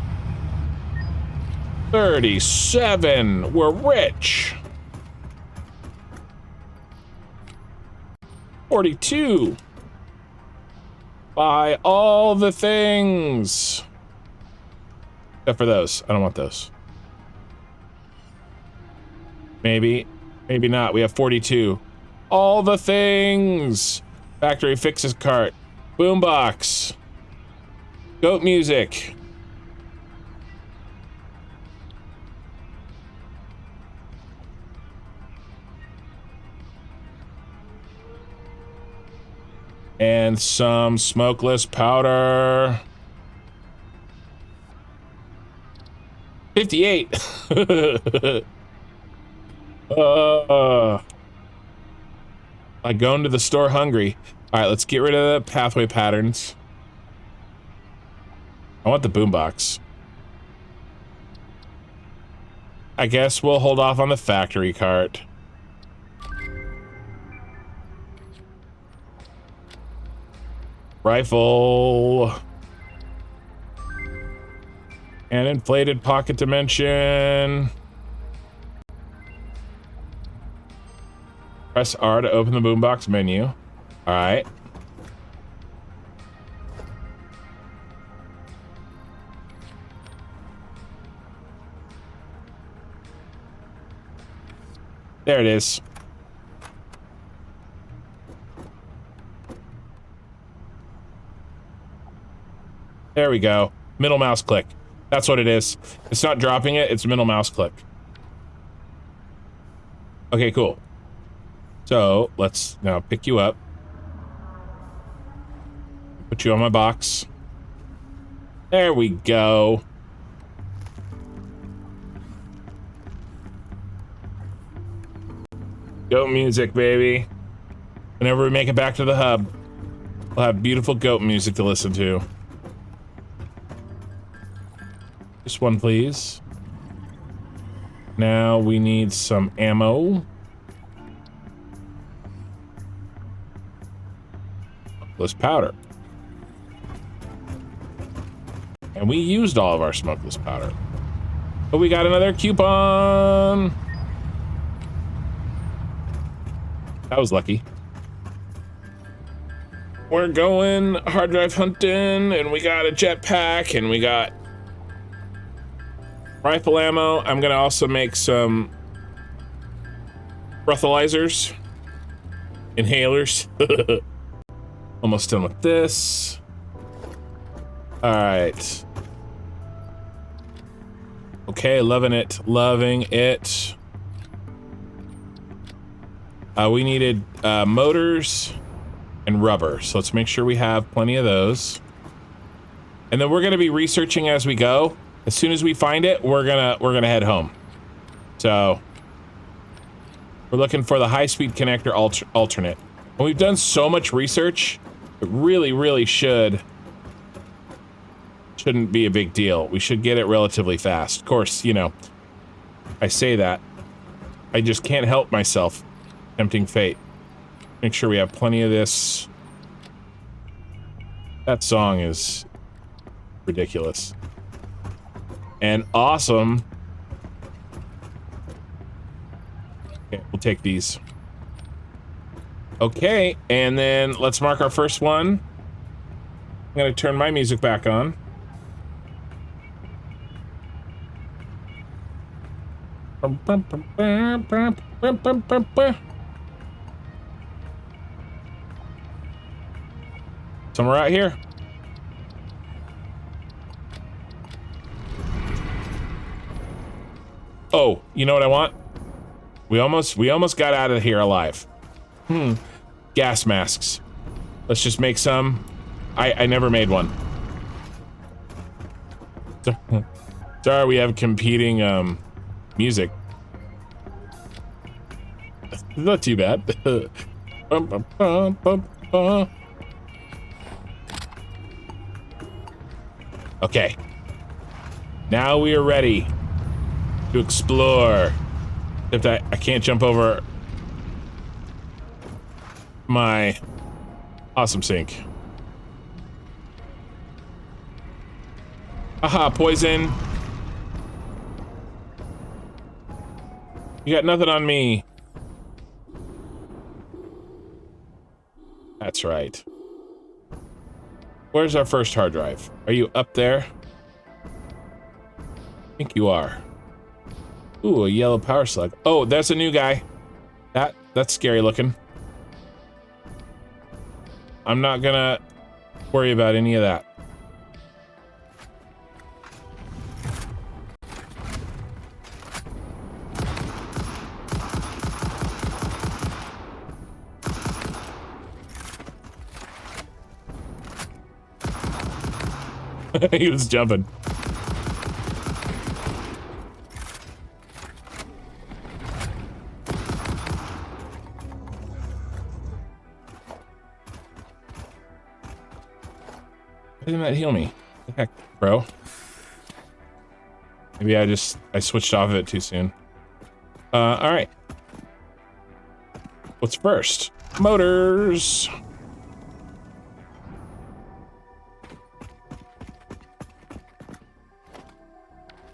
37. We're rich. 42. Buy all the things. Except for those. I don't want those. Maybe. Maybe not. We have 42. All the things. Factory fixes cart. Boombox. Goat music. And some smokeless powder. 58. I go into the store hungry. All right, let's get rid of the pathway patterns. I want the boombox. I guess we'll hold off on the factory cart. Rifle. And inflated pocket dimension. Press R to open the boombox menu. All right. There it is. There we go. Middle mouse click. That's what it is. It's not dropping it, it's middle mouse click. Okay, cool. So, let's now pick you up. Put you on my box. There we go. Goat music, baby. Whenever we make it back to the hub, we'll have beautiful goat music to listen to. This one, please. Now we need some ammo. Smokeless powder. And we used all of our smokeless powder. Oh, we got another coupon. That was lucky. We're going hard drive hunting, and we got a jetpack, and we got rifle ammo. I'm gonna also make some breathalyzers, inhalers. Almost done with this. All right. Okay, loving it, loving it. We needed motors and rubber, so let's make sure we have plenty of those. And then we're gonna be researching as we go. As soon as we find it, we're gonna head home. So we're looking for the high-speed connector alternate. And we've done so much research, it really shouldn't be a big deal. We should get it relatively fast. Of course, you know, I say that. I just can't help myself. Tempting fate. Make sure we have plenty of this. That song is ridiculous. And awesome. Okay, we'll take these. Okay, and then let's mark our first one. I'm gonna turn my music back on. Somewhere out here. Oh, you know what I want? We almost got out of here alive. Gas masks. Let's just make some. I never made one. Sorry, we have competing music. Not too bad. Okay. Now we are ready to explore. Except I can't jump over my awesome sink. Aha, poison. You got nothing on me. That's right. Where's our first hard drive? Are you up there? I think you are. Ooh, a yellow power slug. Oh, that's a new guy. That's scary looking. I'm not gonna worry about any of that. He was jumping. Why didn't that heal me? What the heck, bro? Maybe I switched off of it too soon. Alright. What's first? Motors!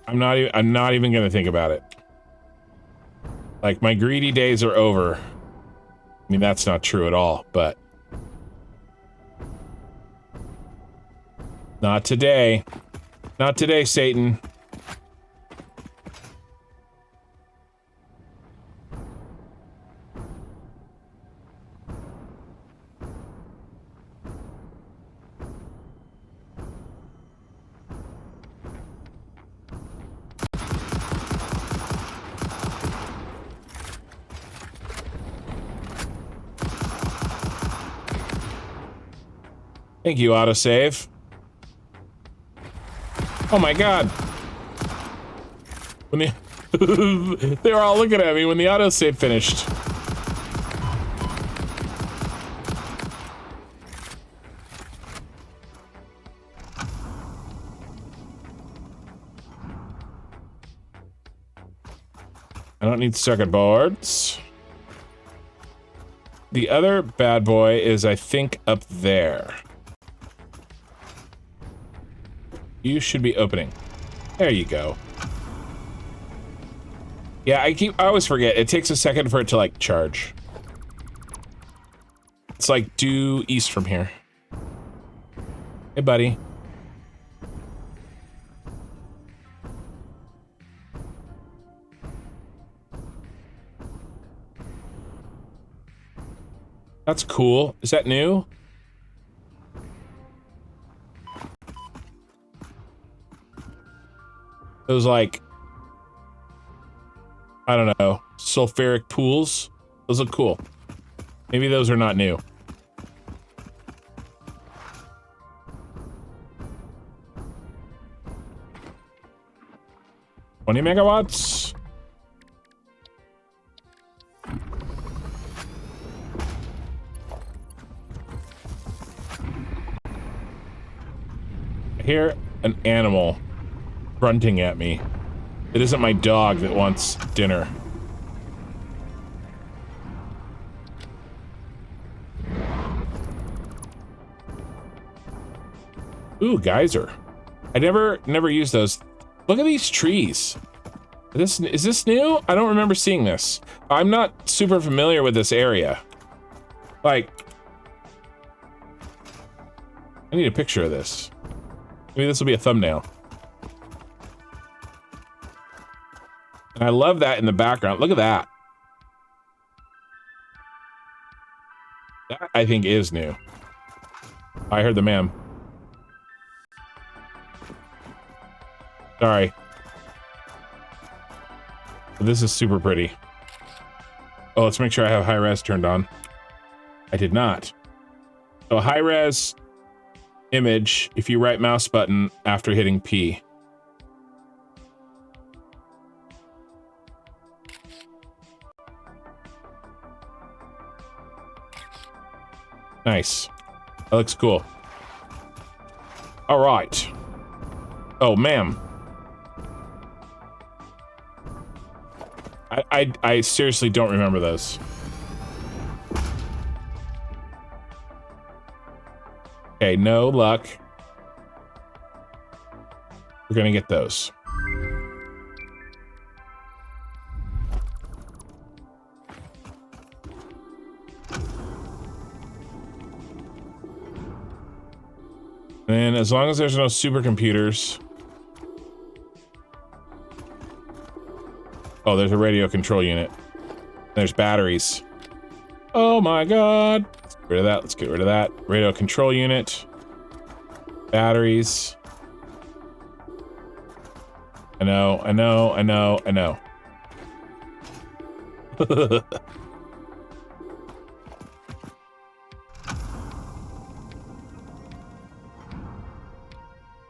I'm not even gonna think about it. Like, my greedy days are over. I mean, that's not true at all, but not today. Not today, Satan. Thank you, autosave. Oh my god. When they were all looking at me when the autosave finished. I don't need circuit boards. The other bad boy is, I think, up there. You should be opening. There you go. Yeah, I always forget. It takes a second for it to, like, charge. It's like due east from here. Hey, buddy. That's cool. Is that new? Those, like, I don't know, sulfuric pools. Those look cool. Maybe those are not new. 20 megawatts. I hear an animal grunting at me. It isn't my dog that wants dinner. Ooh, geyser. I never used those. Look at these trees. Is this new? I don't remember seeing this. I'm not super familiar with this area. Like, I need a picture of this. Maybe this will be a thumbnail. And I love that in the background. Look at that. That, I think, is new. I heard the man. Sorry. This is super pretty. Oh, let's make sure I have high res turned on. I did not. So high res image, if you right mouse button after hitting P. Nice. That looks cool. All right. Oh, ma'am. I seriously don't remember those. Okay, no luck. We're gonna get those. And as long as there's no supercomputers. Oh, there's a radio control unit. There's batteries. Oh my god. Let's get rid of that. Let's get rid of that. Radio control unit. Batteries. I know.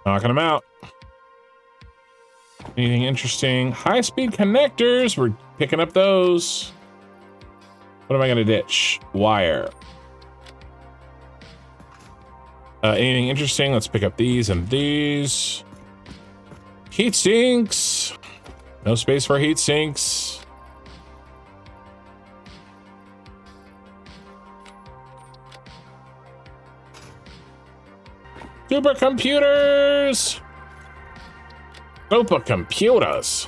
Knocking them out. Anything interesting? High-speed connectors. We're picking up those. What am I gonna ditch? Wire. Anything interesting? Let's pick up these and these. Heat sinks. No space for heat sinks. Supercomputers. Supercomputers.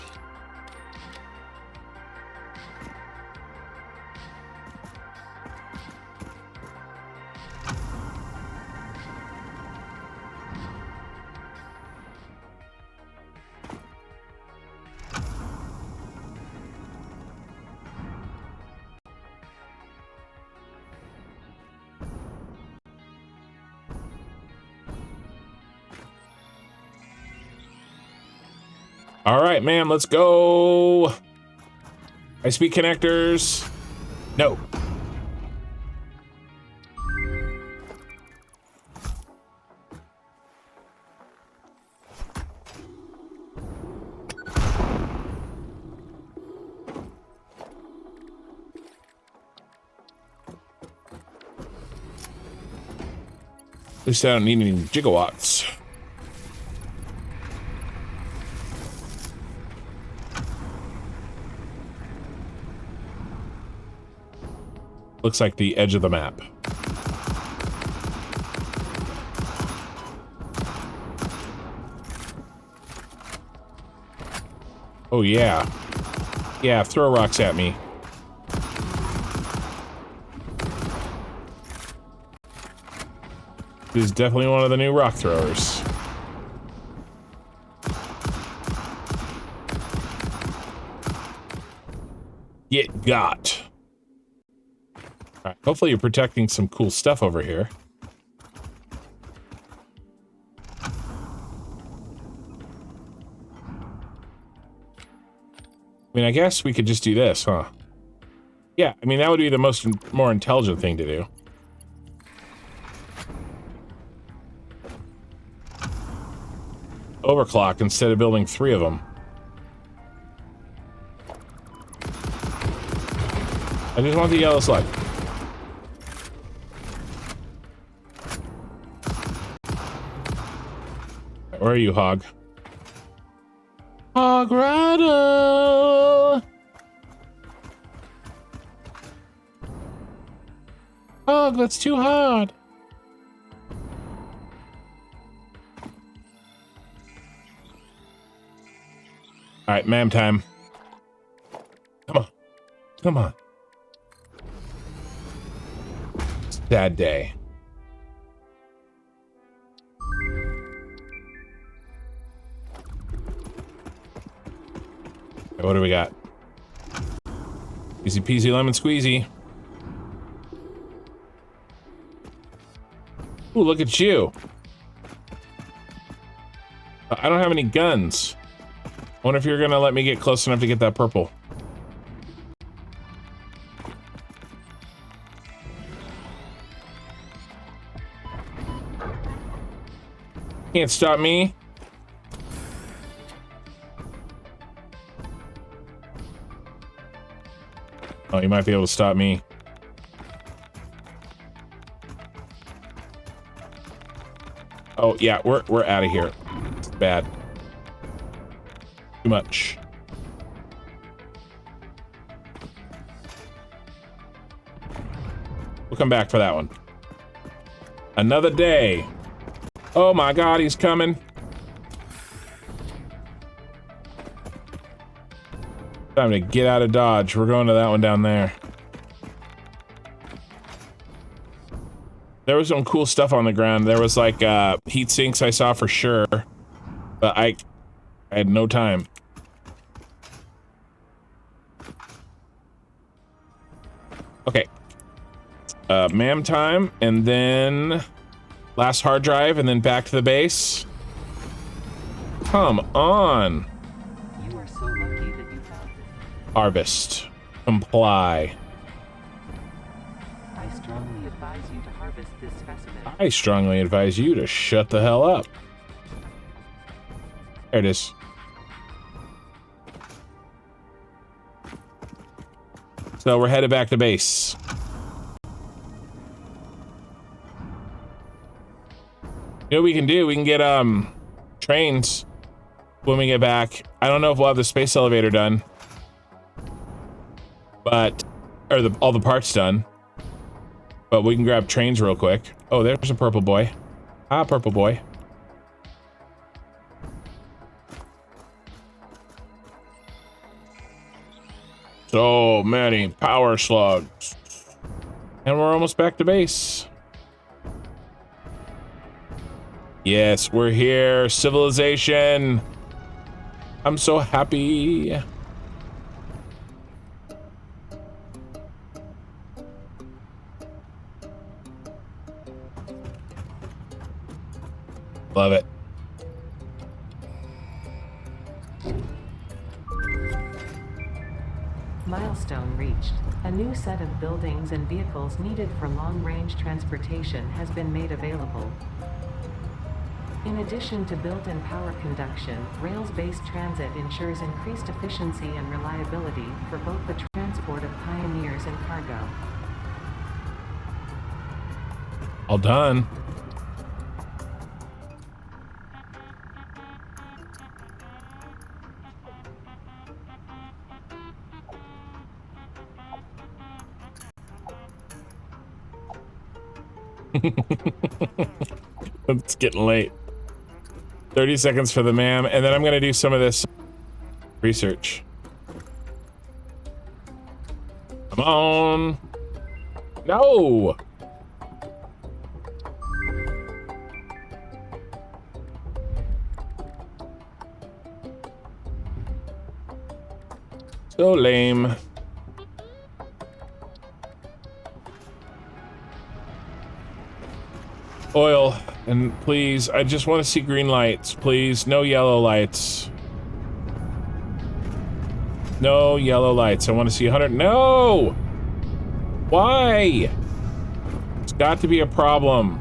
All right, ma'am, let's go. High-speed connectors. No. At least I don't need any gigawatts. Looks like the edge of the map. Oh, yeah. Yeah, throw rocks at me. He's definitely one of the new rock throwers. Get got. Alright, hopefully you're protecting some cool stuff over here. I mean, I guess we could just do this, huh? Yeah, I mean, that would be the more intelligent thing to do. Overclock instead of building 3 of them. I just want the yellow slug. Where are you, Hog? Hog Rider! Hog, that's too hard. All right, ma'am time. Come on. Come on. Sad day. Okay, what do we got? Easy peasy lemon squeezy. Ooh, look at you. I don't have any guns. I wonder if you're gonna let me get close enough to get that purple. Can't stop me. Oh, you might be able to stop me. Oh yeah, we're out of here. It's bad. Too much. We'll come back for that one. Another day. Oh my god, he's coming. Time to get out of Dodge. We're going to that one down there. There was some cool stuff on the ground. There was like heat sinks I saw for sure, but I had no time. Okay. Ma'am time, and then last hard drive, and then back to the base. Come on.
You are so lucky that you found it.
Harvest. Comply.
I strongly advise you to harvest this specimen.
I strongly advise you to shut the hell up. There it is. So we're headed back to base. You know what we can do? We can get trains when we get back. I don't know if we'll have the space elevator done, but all the parts done. But we can grab trains real quick. Oh, there's a purple boy. Ah, purple boy. So many power slugs. And we're almost back to base. Yes, we're here. Civilization. I'm so happy. Love it.
Milestone reached. A new set of buildings and vehicles needed for long-range transportation has been made available. In addition to built-in power conduction, rails-based transit ensures increased efficiency and reliability for both the transport of pioneers and cargo.
All done. It's getting late. 30 seconds for the ma'am, and then I'm gonna do some of this research. Come on. No. So lame. Oil, and please, I just want to see green lights, please. No yellow lights. No yellow lights. I want to see 100. No! Why? It's got to be a problem.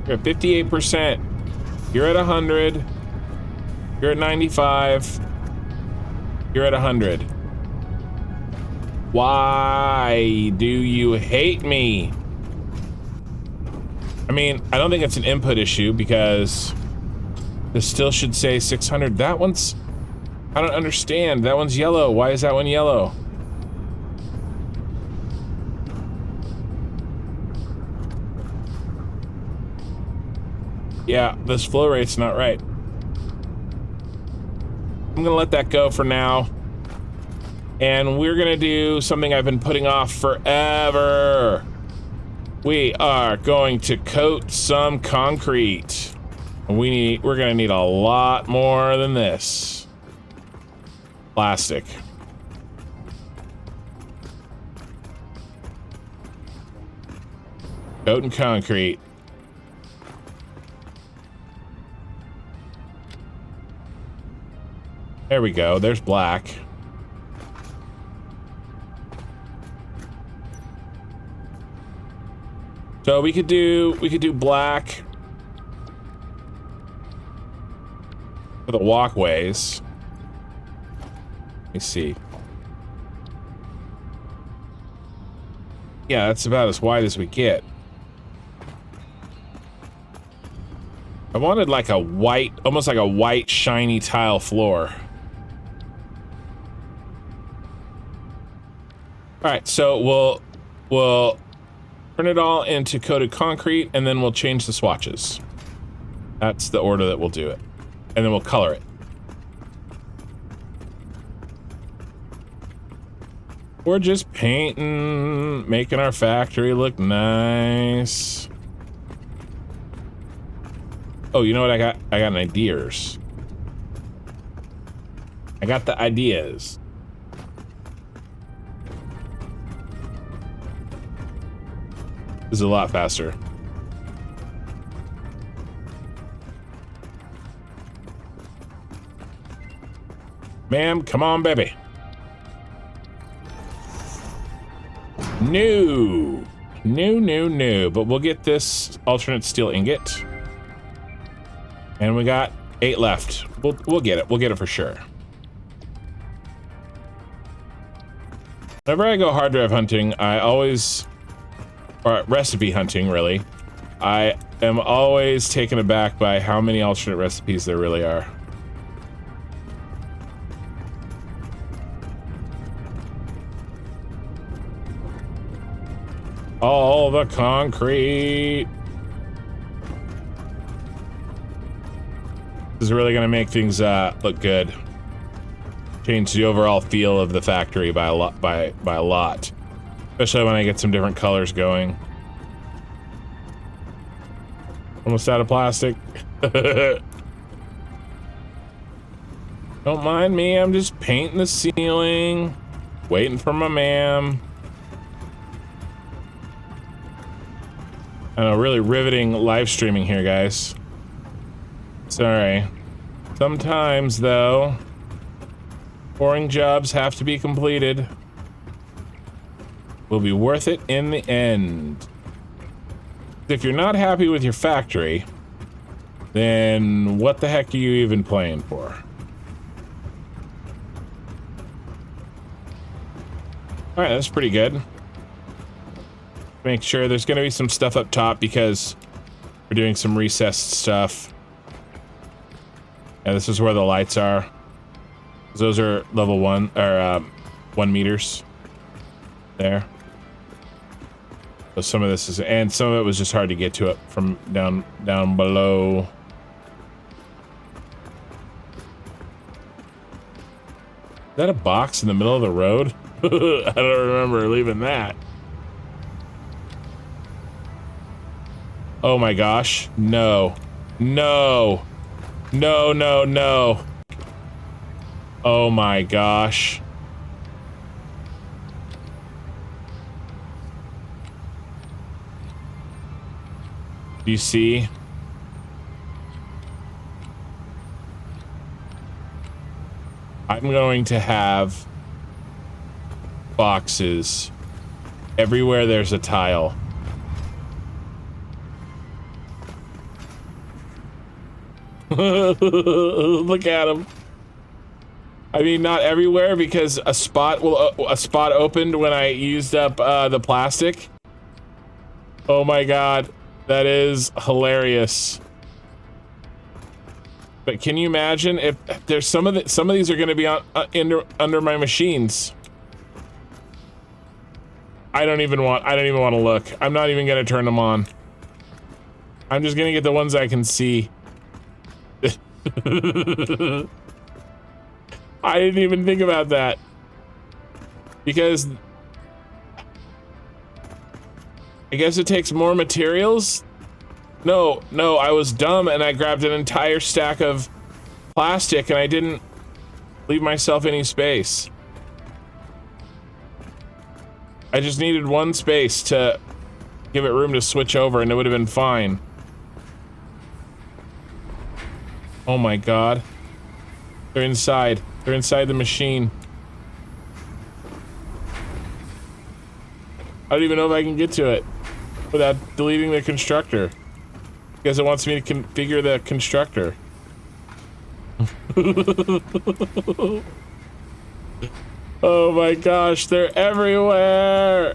You're at 58%. You're at 100. You're at 95. You're at 100. Why do you hate me? I mean, I don't think it's an input issue because this still should say 600. That one's... I don't understand. That one's yellow. Why is that one yellow? Yeah, this flow rate's not right. I'm gonna let that go for now. And we're gonna do something I've been putting off forever. We are going to coat some concrete. We're gonna need a lot more than this. Plastic. Coating concrete. There we go. There's black. So we could do black for the walkways. Let me see. Yeah, that's about as wide as we get. I wanted like a white, almost like a white shiny tile floor. All right, so we'll turn it all into coated concrete, and then we'll change the swatches. That's the order that we'll do it. And then we'll color it. We're just painting, making our factory look nice. Oh, you know what I got? I got an ideas. I got the ideas. This is a lot faster. Ma'am, come on, baby. No. No. But we'll get this alternate steel ingot. And we got 8 left. We'll get it. We'll get it for sure. Whenever I go hard drive hunting, I always... or recipe hunting, really. I am always taken aback by how many alternate recipes there really are. All the concrete. This is really gonna make things look good. Change the overall feel of the factory by a lot. By a lot. Especially when I get some different colors going. Almost out of plastic. Don't mind me, I'm just painting the ceiling. Waiting for my ma'am. I know, really riveting live streaming here, guys. Sorry. Sometimes, though, boring jobs have to be completed. Will be worth it in the end. If you're not happy with your factory, then what the heck are you even playing for? Alright, that's pretty good. Make sure there's gonna be some stuff up top because we're doing some recessed stuff. Yeah, this is where the lights are. Those are level 1, or 1 meters. There. So some of this is, and some of it was just hard to get to it from down below. that a box in the middle of the road? I don't remember leaving that. Oh my gosh. No. No. No, no, no. Oh my gosh. Do you see? I'm going to have boxes everywhere there's a tile. Look at him. I mean, not everywhere because a spot opened when I used up the plastic. Oh my god, that is hilarious. But can you imagine if there's some of these are going to be on under my machines? I don't even want to look. I'm not even going to turn them on. I'm just going to get the ones I can see. I didn't even think about that. Because I guess it takes more materials. No, I was dumb and I grabbed an entire stack of plastic and I didn't leave myself any space. I just needed one space to give it room to switch over and it would have been fine. Oh my god. They're inside. They're inside the machine. I don't even know if I can get to it without deleting the constructor. Because it wants me to configure the constructor. Oh my gosh, they're everywhere!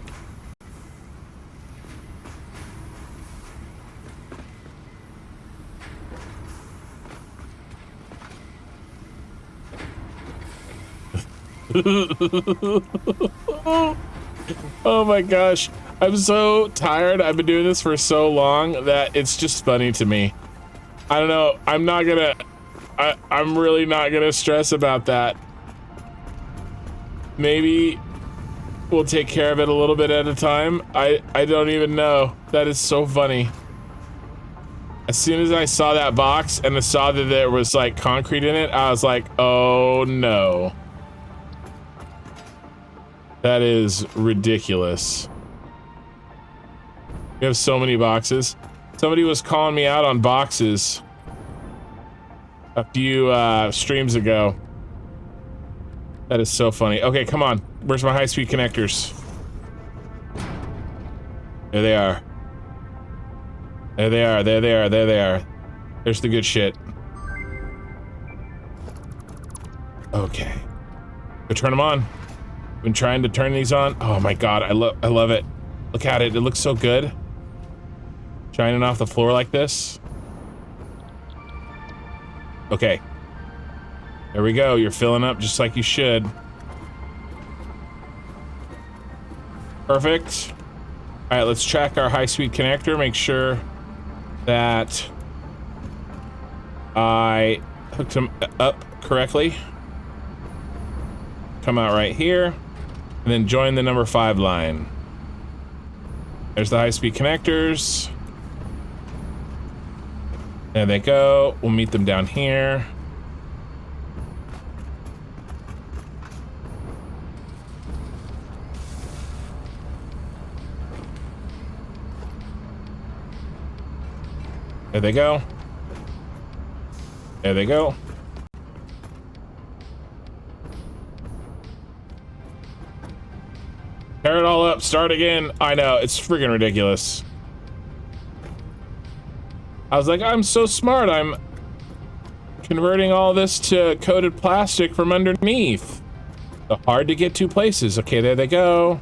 Oh my gosh, I'm so tired. I've been doing this for so long that it's just funny to me. I don't know, I'm really not gonna stress about that. Maybe we'll take care of it a little bit at a time. I don't even know. That is so funny. As soon as I saw that box and I saw that there was like concrete in it, I was like, oh no. That is ridiculous. We have so many boxes. Somebody was calling me out on boxes a few streams ago. That is so funny. Okay, come on. Where's my high-speed connectors? There they are. There they are, there they are, there they are. There's the good shit. Okay. Go turn them on. Been trying to turn these on. Oh my god, I love it. Look at it, it looks so good. Shining off the floor like this. Okay. There we go, you're filling up just like you should. Perfect. All right, let's track our high-speed connector, make sure that I hooked him up correctly. Come out right here, and then join the number 5 line. There's the high-speed connectors. There they go. We'll meet them down here. There they go. There they go. Tear it all up, start again. I know, it's freaking ridiculous. I was like, I'm so smart, I'm converting all this to coated plastic from underneath. The hard to get to places. Okay, there they go.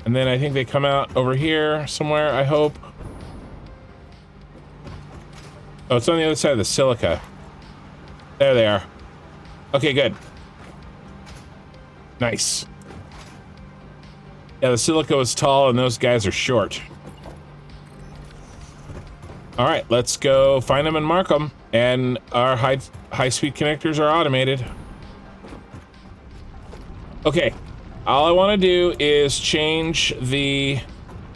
And then I think they come out over here somewhere, I hope. Oh, it's on the other side of the silica. There they are. Okay, good. Nice. Yeah, the silica was tall and those guys are short. All right, let's go find them and mark them. And our high-speed connectors are automated. Okay, all I want to do is change the...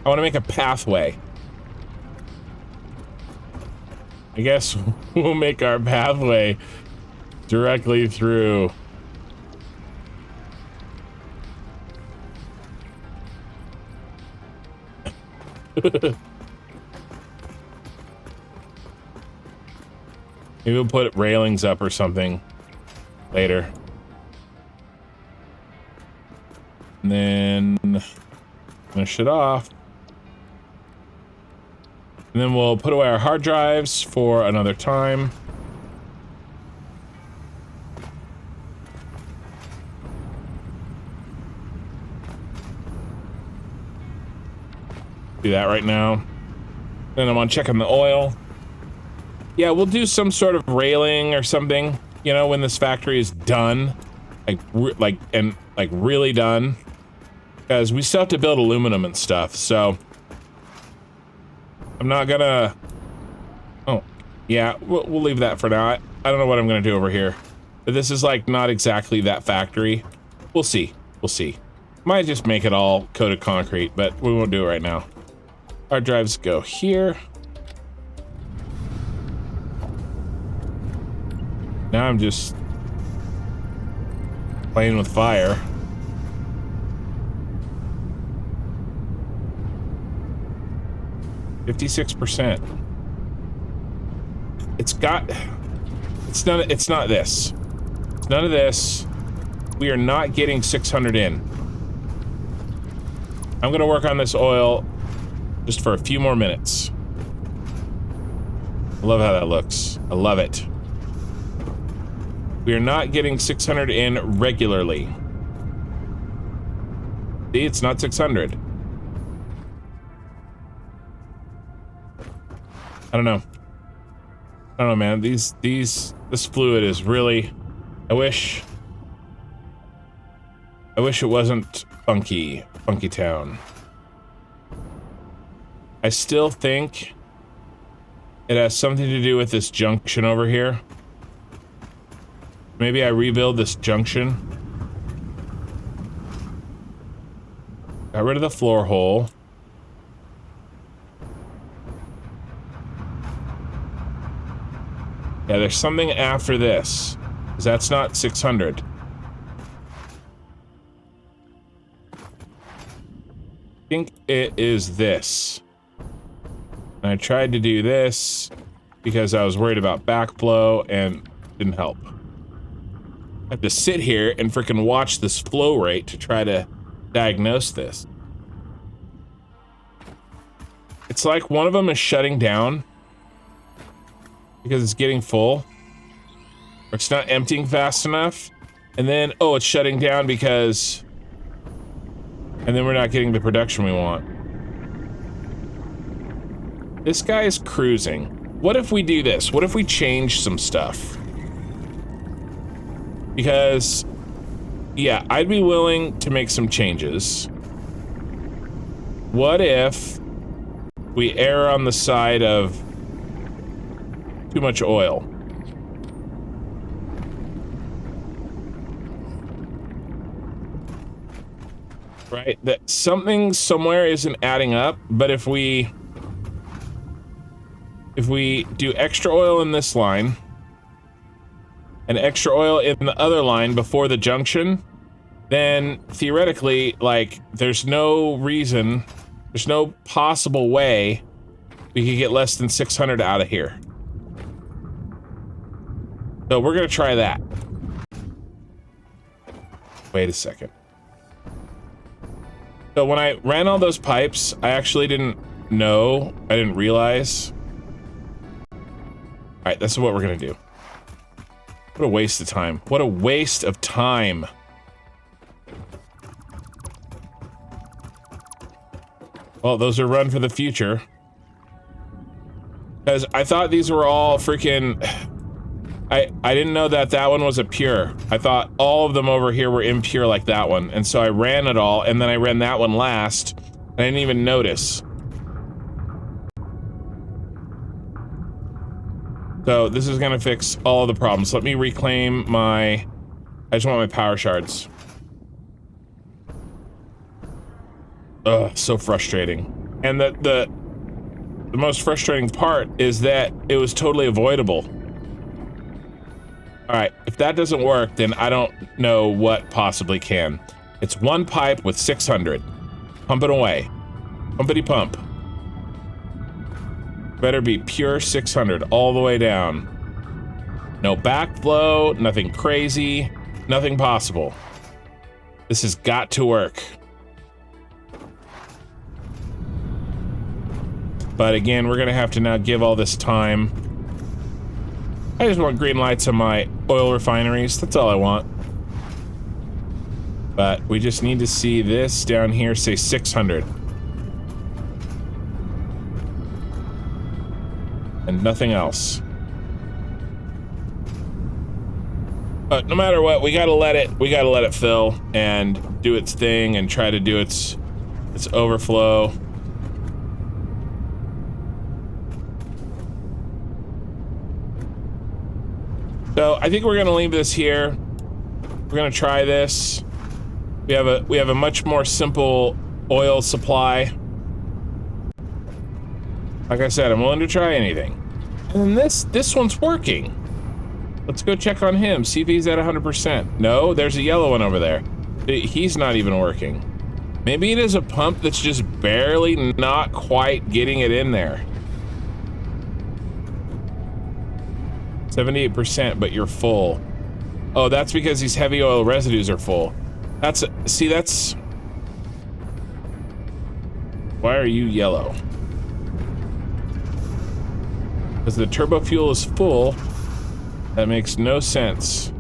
I want to make a pathway. I guess we'll make our pathway directly through. Maybe we'll put railings up or something later. And then finish it off. And then we'll put away our hard drives for another time. Do that right now. Then I'm on checking the oil. Yeah, we'll do some sort of railing or something, you know, when this factory is done. Like really done. Because we still have to build aluminum and stuff, so... I'm not gonna... Oh, yeah, we'll leave that for now. I don't know what I'm gonna do over here. But this is, like, not exactly that factory. We'll see. We'll see. Might just make it all coated concrete, but we won't do it right now. Hard drives go here. Now I'm just playing with fire. %. It's not this. It's none of this. We are not getting 600 in. I'm gonna work on this oil just for a few more minutes. I love how that looks. I love it. We are not getting 600 in regularly. See, it's not 600. I don't know, man. This fluid is really... I wish it wasn't Funky Town. I still think it has something to do with this junction over here. Maybe I rebuild this junction. Got rid of the floor hole. Yeah, there's something after this, 'cause that's not 600. I think it is this. And I tried to do this because I was worried about backflow and didn't help. I have to sit here and freaking watch this flow rate to try to diagnose this. It's like one of them is shutting down because it's getting full, or it's not emptying fast enough, and then, oh, it's shutting down because, and then we're not getting the production we want. This guy is cruising. What if we do this? What if we change some stuff? Because, yeah, I'd be willing to make some changes. What if we err on the side of too much oil? Right? That something somewhere isn't adding up, but if we do extra oil in this line and extra oil in the other line before the junction, then theoretically, like, there's no reason, there's no possible way we could get less than 600 out of here. So we're gonna try that. Wait a second. So when I ran all those pipes, I actually didn't know, I didn't realize. Alright, this is what we're gonna do. What a waste of time. What a waste of time. Well, those are run for the future. Because I thought these were all freaking... I didn't know that that one was a pure. I thought all of them over here were impure like that one. And so I ran it all, and then I ran that one last. And I didn't even notice. So this is gonna fix all the problems. Let me reclaim my... I just want my power shards. Ugh, so frustrating. And the most frustrating part is that it was totally avoidable. Alright, if that doesn't work, then I don't know what possibly can. It's one pipe with 600. Pump it away. Pumpity pump. Better be pure 600 all the way down. No backflow, nothing crazy, nothing possible. This has got to work. But again, we're gonna have to now give all this time. I just want green lights on my oil refineries. That's all I want. But we just need to see this down here say 600. And nothing else. But no matter what, we gotta let it fill and do its thing and try to do its overflow. So I think we're gonna leave this here. We're gonna try this. We have a much more simple oil supply. Like I said, I'm willing to try anything. And this one's working. Let's go check on him, see if he's at 100%. No, there's a yellow one over there. He's not even working. Maybe it is a pump that's just barely not quite getting it in there. 78%, but you're full. Oh, that's because these heavy oil residues are full. See, that's... Why are you yellow? Because the turbo fuel is full. That makes no sense.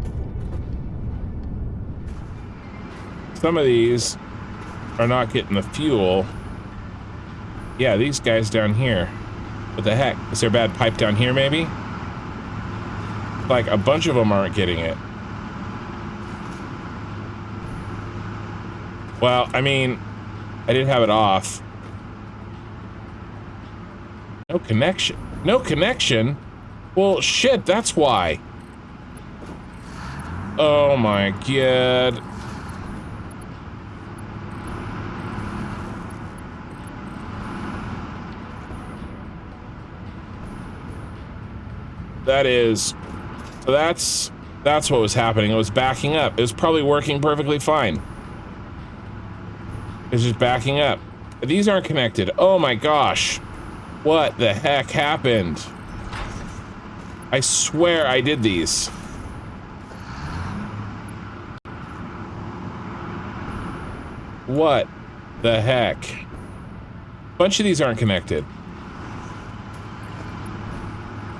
Some of these are not getting the fuel. Yeah, these guys down here. What the heck? Is there a bad pipe down here, maybe? Like, a bunch of them aren't getting it. Well, I mean, I did have it off. No connection. No connection? Well, shit, that's why. Oh my god. That is... So that's what was happening. It was backing up. It was probably working perfectly fine. It's just backing up. But these aren't connected. Oh my gosh. What the heck happened? I swear I did these. What the heck? A bunch of these aren't connected.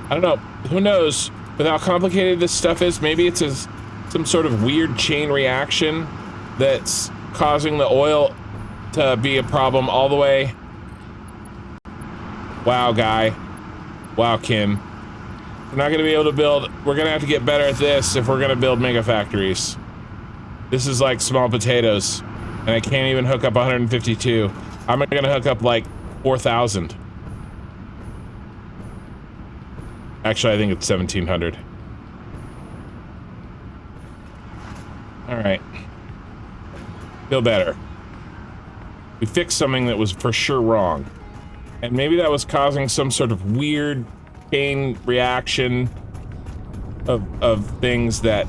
I don't know. Who knows? With how complicated this stuff is, maybe it's some sort of weird chain reaction that's causing the oil to be a problem all the way. Wow, guy. Wow, Kin. We're not gonna be able to build... We're gonna have to get better at this if we're gonna build mega factories. This is like small potatoes, and I can't even hook up 152. I'm gonna hook up like 4,000. Actually, I think it's 1,700. Alright. Feel better. We fixed something that was for sure wrong. And maybe that was causing some sort of weird chain reaction of things that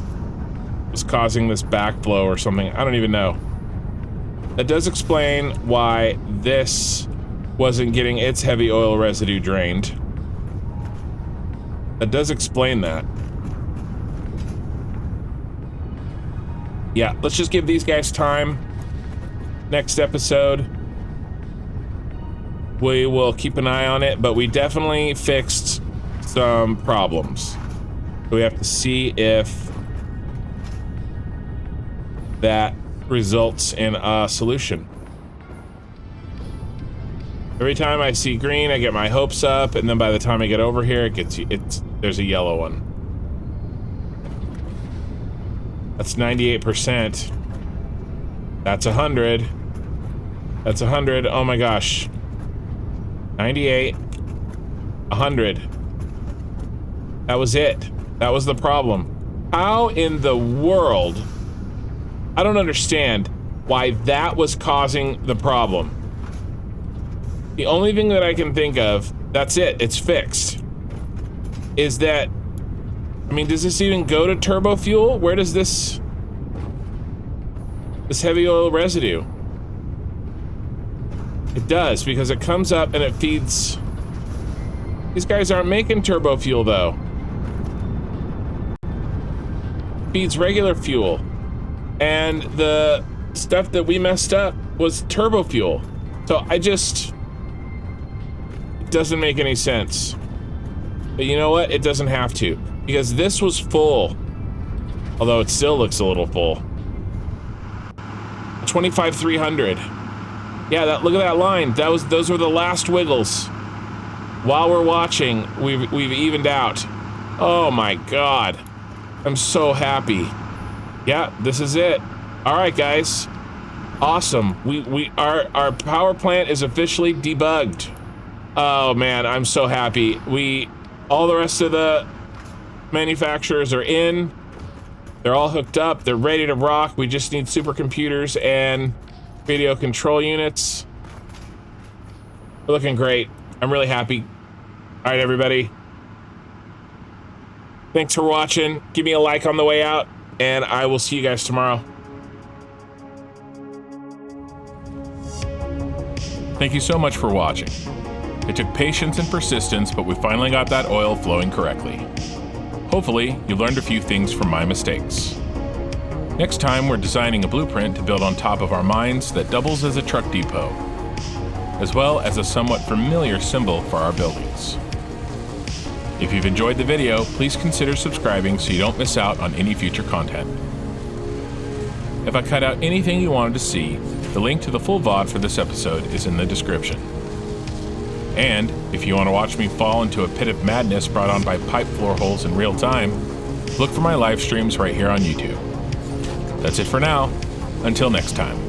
was causing this backflow or something. I don't even know. That does explain why this wasn't getting its heavy oil residue drained. That does explain that. Yeah, let's just give these guys time. Next episode, we will keep an eye on it, but we definitely fixed some problems. We have to see if that results in a solution. Every time I see green, I get my hopes up, and then by the time I get over here, there's a yellow one. That's 98%. That's 100. That's 100. Oh my gosh. 98. 100. That was it. That was the problem. How in the world? I don't understand why that was causing the problem. The only thing that I can think of, that's it, it's fixed, is that, I mean, does this even go to turbo fuel? Where does this heavy oil residue? It does, because it comes up and it feeds. These guys aren't making turbo fuel though. Feeds regular fuel. And the stuff that we messed up was turbo fuel. So it doesn't make any sense. But you know what? It doesn't have to, because this was full. Although it still looks a little full. 25,300. Yeah, look at that line. Those were the last wiggles. While we're watching, we've evened out. Oh my god. I'm so happy. Yeah, this is it. All right, guys. Awesome. Our power plant is officially debugged. Oh man, I'm so happy. All the rest of the manufacturers are in. They're all hooked up. They're ready to rock. We just need supercomputers and video control units. We're looking great. I'm really happy. All right, everybody. Thanks for watching. Give me a like on the way out, and I will see you guys tomorrow.
Thank you so much for watching. It took patience and persistence, but we finally got that oil flowing correctly. Hopefully, you learned a few things from my mistakes. Next time, we're designing a blueprint to build on top of our mines that doubles as a truck depot, as well as a somewhat familiar symbol for our buildings. If you've enjoyed the video, please consider subscribing so you don't miss out on any future content. If I cut out anything you wanted to see, the link to the full VOD for this episode is in the description. And if you want to watch me fall into a pit of madness brought on by pipe floor holes in real time, look for my live streams right here on YouTube. That's it for now. Until next time.